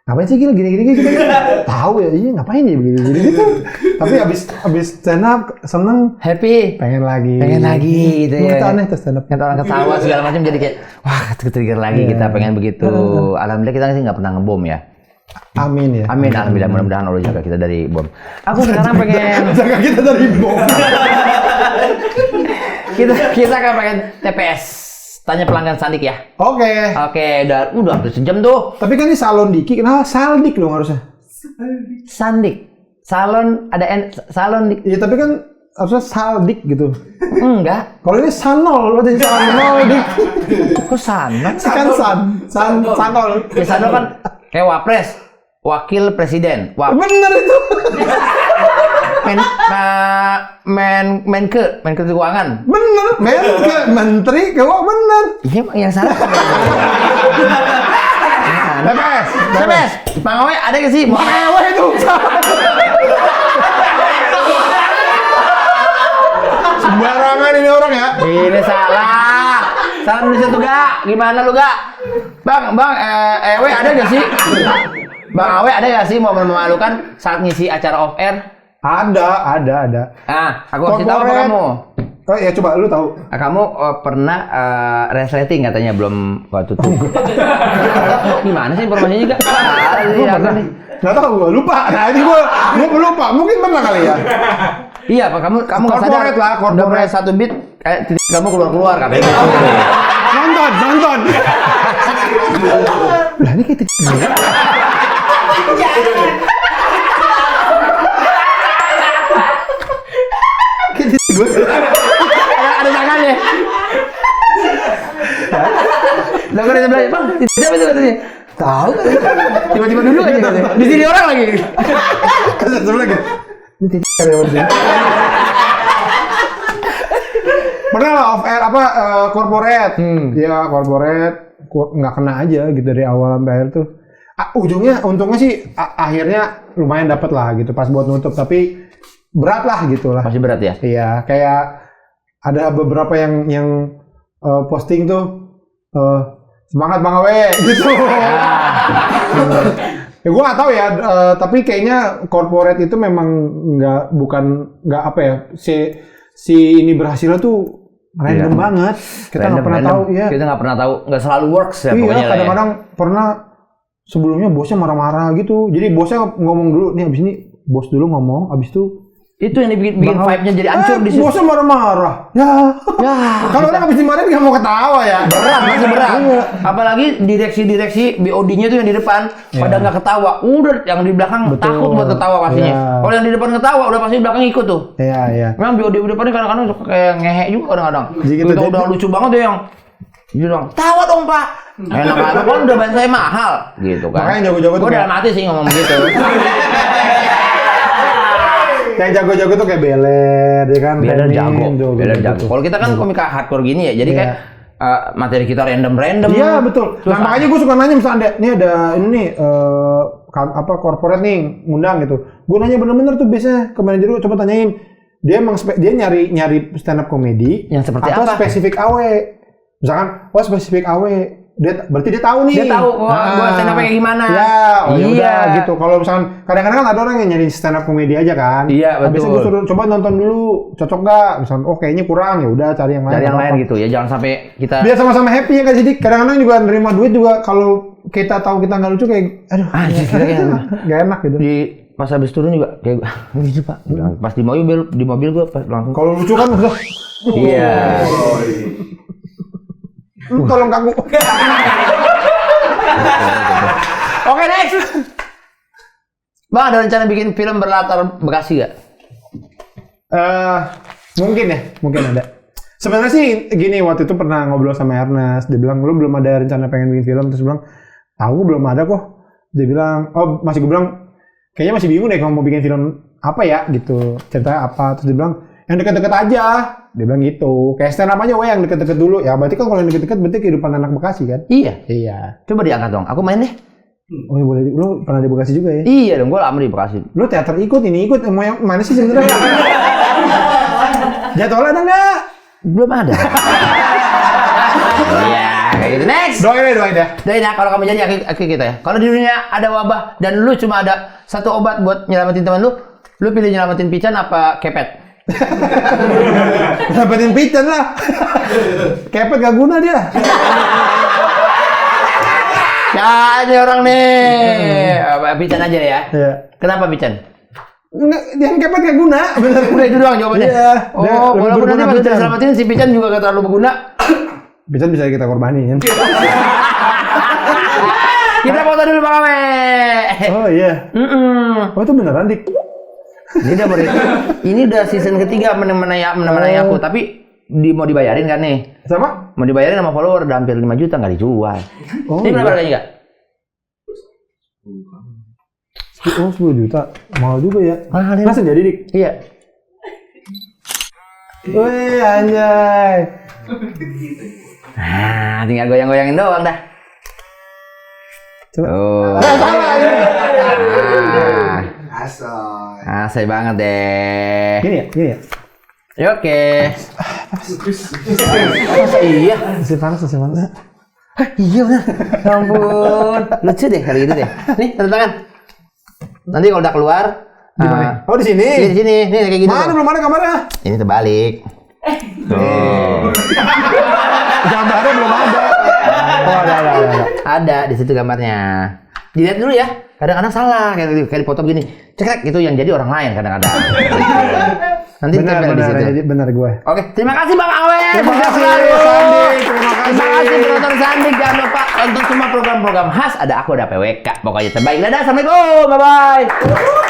Ngapain sih gini-gini kita tahu ya, iya ngapain ya begini gitu. Tapi abis stand up seneng, happy, pengen lagi gitu ya. Itu aneh tuh stand up. Yang orang ketawa segala macam jadi kayak wah ke-trigger lagi kita pengen begitu. Alhamdulillah kita sih nggak pernah ngebom ya. Amin ya. Amin, alhamdulillah, mudah-mudahan Allah jaga kita dari bom. Aku sekarang pengen jaga kita dari bom. kita kan pengen TPS. Tanya pelanggan Sandik ya. Oke, udah hampir sejam tuh. tapi kan ini salon Diki, kenapa Saldik dong harusnya? Sandik. Salon ada salon Dik. Iya, tapi kan harusnya Saldik gitu. Enggak. Kalau ini Sanol, berarti Sanol Dik. Kok sana? Kan Sanol. Ya sana kan kayak wapres, wakil presiden. Bener itu. Menke keuangan. Bener, menteri keuangan bener. Iya, yang salah. TPS. Bang Awe ada gak sih? Bang Awe itu. Sembarangan ini orang ya. Ini salah. Salah nulis itu gak? Gimana lu gak? Bang, Awe ada gak sih? Bang Awe ada gak sih momen memalukan saat ngisi acara off air? Ada. Aku kasih tahu apa kamu. Oh ya coba lu tahu. Kamu pernah resleting katanya belum waktu itu. Gimana sih informasinya juga? Nggak tahu gue lupa. Nah ini gue lupa. Mungkin pernah kali ya. Iya, Pak. Kamu nggak sadar lah. Udah mulai 1 beat kayak titik kamu keluar katanya. Nonton. Lah ini kayak titik. Ada tangannya. Lah gue udah bilang, "Bang, siapa itu katanya?" Tahu. Tiba-tiba dulu aja katanya. Di sini orang lagi. Terus lagi. Ini titik kali ya. Pernah lah off air corporate. Ya corporate nggak kena aja gitu dari awal sampai akhir tuh. Untungnya sih akhirnya lumayan dapet lah gitu pas buat nutup, tapi berat lah gitu lah. Masih berat ya? Iya, kayak ada beberapa yang posting tuh semangat Bang Awe gitu. Ya gue nggak tahu ya, tapi kayaknya corporate itu memang nggak apa ya, si ini berhasilnya tuh random banget. Kita nggak pernah tahu ya. Kita nggak pernah tahu, nggak selalu works ya pokoknya. Iya, kadang-kadang pernah sebelumnya bosnya marah-marah gitu. Jadi bosnya ngomong dulu, nih abis ini bos dulu ngomong, abis itu itu yang bikin vibe-nya jadi hancur di situ. Bosnya marah-marah. Ya. Kalau orang habis dimarahin nggak mau ketawa ya. Masih berat. Apalagi direksi BOD-nya tuh yang di depan pada nggak ketawa. Udah yang di belakang takut buat ketawa pastinya. Kalau yang di depan ketawa udah pasti di belakang ikut tuh. Iya. Memang BOD di depan kadang-kadang suka kayak ngehe juga kadang-kadang. Udah lucu banget deh yang dia bilang, tawa dong Pak. Enak aja kan udah bayar saya mahal gitu kan. Makanya jago-jago tuh. Gue dalam hati sih ngomong begitu. Yang jago-jago tuh kayak Beler, ya kan? Beler jago. Kalau kita kan komika hardcore gini ya, jadi kayak materi kita random. Iya betul. Nah makanya gue suka nanya misalnya ada ini nih corporate nih ngundang gitu. Gue nanya bener-bener tuh biasanya ke manajer gue, coba tanyain dia emang dia nyari stand up komedi Yang seperti atau apa? spesifik awe. Misalkan, spesifik awe. Berarti dia tahu nih. Dia tahu gua stand up kayak gimana. Ya, Iya. udah gitu. Kalau misalkan kadang-kadang kan ada orang yang nyari stand up komedi aja kan. Iya, Habis betul. itu suruh coba nonton dulu, cocok gak? Misalkan kayaknya kurang, ya udah cari yang lain. Dari yang nggak lain apa-apa. gitu ya, jangan sampai kita Biar sama-sama happy ya kan jadi kadang-kadang juga nerima duit juga kalau kita tahu kita nggak lucu kayak aduh kita kayak nggak enak gitu. di pas habis turun juga kayak gitu Pak. Pas di mobil gua pas langsung. Kalau lucu kan udah Iya. lu tolong kaku. Oke, next. Bang, ada rencana bikin film berlatar Bekasi gak? Mungkin ada. Sebenarnya sih gini, waktu itu pernah ngobrol sama Ernest, dia bilang lu belum ada rencana pengen bikin film, terus bilang tahu belum ada kok. Dia bilang masih, gue bilang kayaknya masih bingung deh kalau mau bikin film apa ya gitu, ceritanya apa. Terus dia bilang yang deket-deket aja, dia bilang gitu, kayak stand up aja yang deket-deket dulu. Ya berarti kan kalau yang deket-deket berarti kehidupan anak Bekasi kan. Iya. Coba diangkat dong. Aku main deh. Oh iya boleh, lu pernah di Bekasi juga ya? Iya dong, gua lama di Bekasi. Lu teater ikut, mau yang mana sih sebenarnya? Jadwalnya ada nggak? Belum ada. Iya, kayak gitu. Next. Doain deh. Doain ya kalau kamu jadi aki kita ya. Kalau di dunia ada wabah dan lu cuma ada satu obat buat nyelamatin teman lu pilih nyelamatin Pican apa Kepet? Dapetin Pican lah. Kepet gak guna dia. Ya, ini orang nih. Pican aja ya. Iya. Kenapa Pican? Enggak, yang Kepet gak guna. Bener. Udah itu doang jawabannya. Iya. Dia Oh, lebih walaupun nanti berguna pas Pican. diselamatin si Pican juga gak terlalu berguna. Pican bisa kita korbanin. Kita foto dulu Bang Ame. Oh iya. Oh itu beneran Dik. Ini udah season ketiga menemani aku, tapi mau dibayarin kan nih? Sama? Mau dibayarin sama follower udah hampir 5 juta nggak dijual. Oh, Ini berapa iya. harganya nggak? Oh 10 juta. Mahal juga ya. Mahal ya. Langsung jadi Dik. Iya. Wih anjay. Nah, tinggal goyang-goyangin doang dah. Coba. Oh. Salah ya. Asai banget deh. Gini ya. Ya, oke. Masa iya? Masih panas. Iya benar. Ya ampun. Lucu deh kali gitu deh. Nih, tanda tangan. Nanti kalau udah keluar Di mana? Oh di sini. Di sini. Nih kayak gitu. Mana belum ada kamarnya? Ini terbalik. Gambarnya belum ada. Oh ada. Ada di situ gambarnya. Dilihat dulu ya. Kadang-kadang salah kayak dipoto begini. Cekrek itu yang jadi orang lain kadang-kadang. Nanti tempel di situ. Jadi benar gue. Oke, terima kasih Bang Awe. Terima Sukses kasih, selalu. Sandik. Terima kasih. Terima kasih penonton Sandik. Jangan lupa tonton semua program-program khas. Ada aku, ada PWK. Pokoknya terbaik. Dadah, assalamualaikum. Bye bye.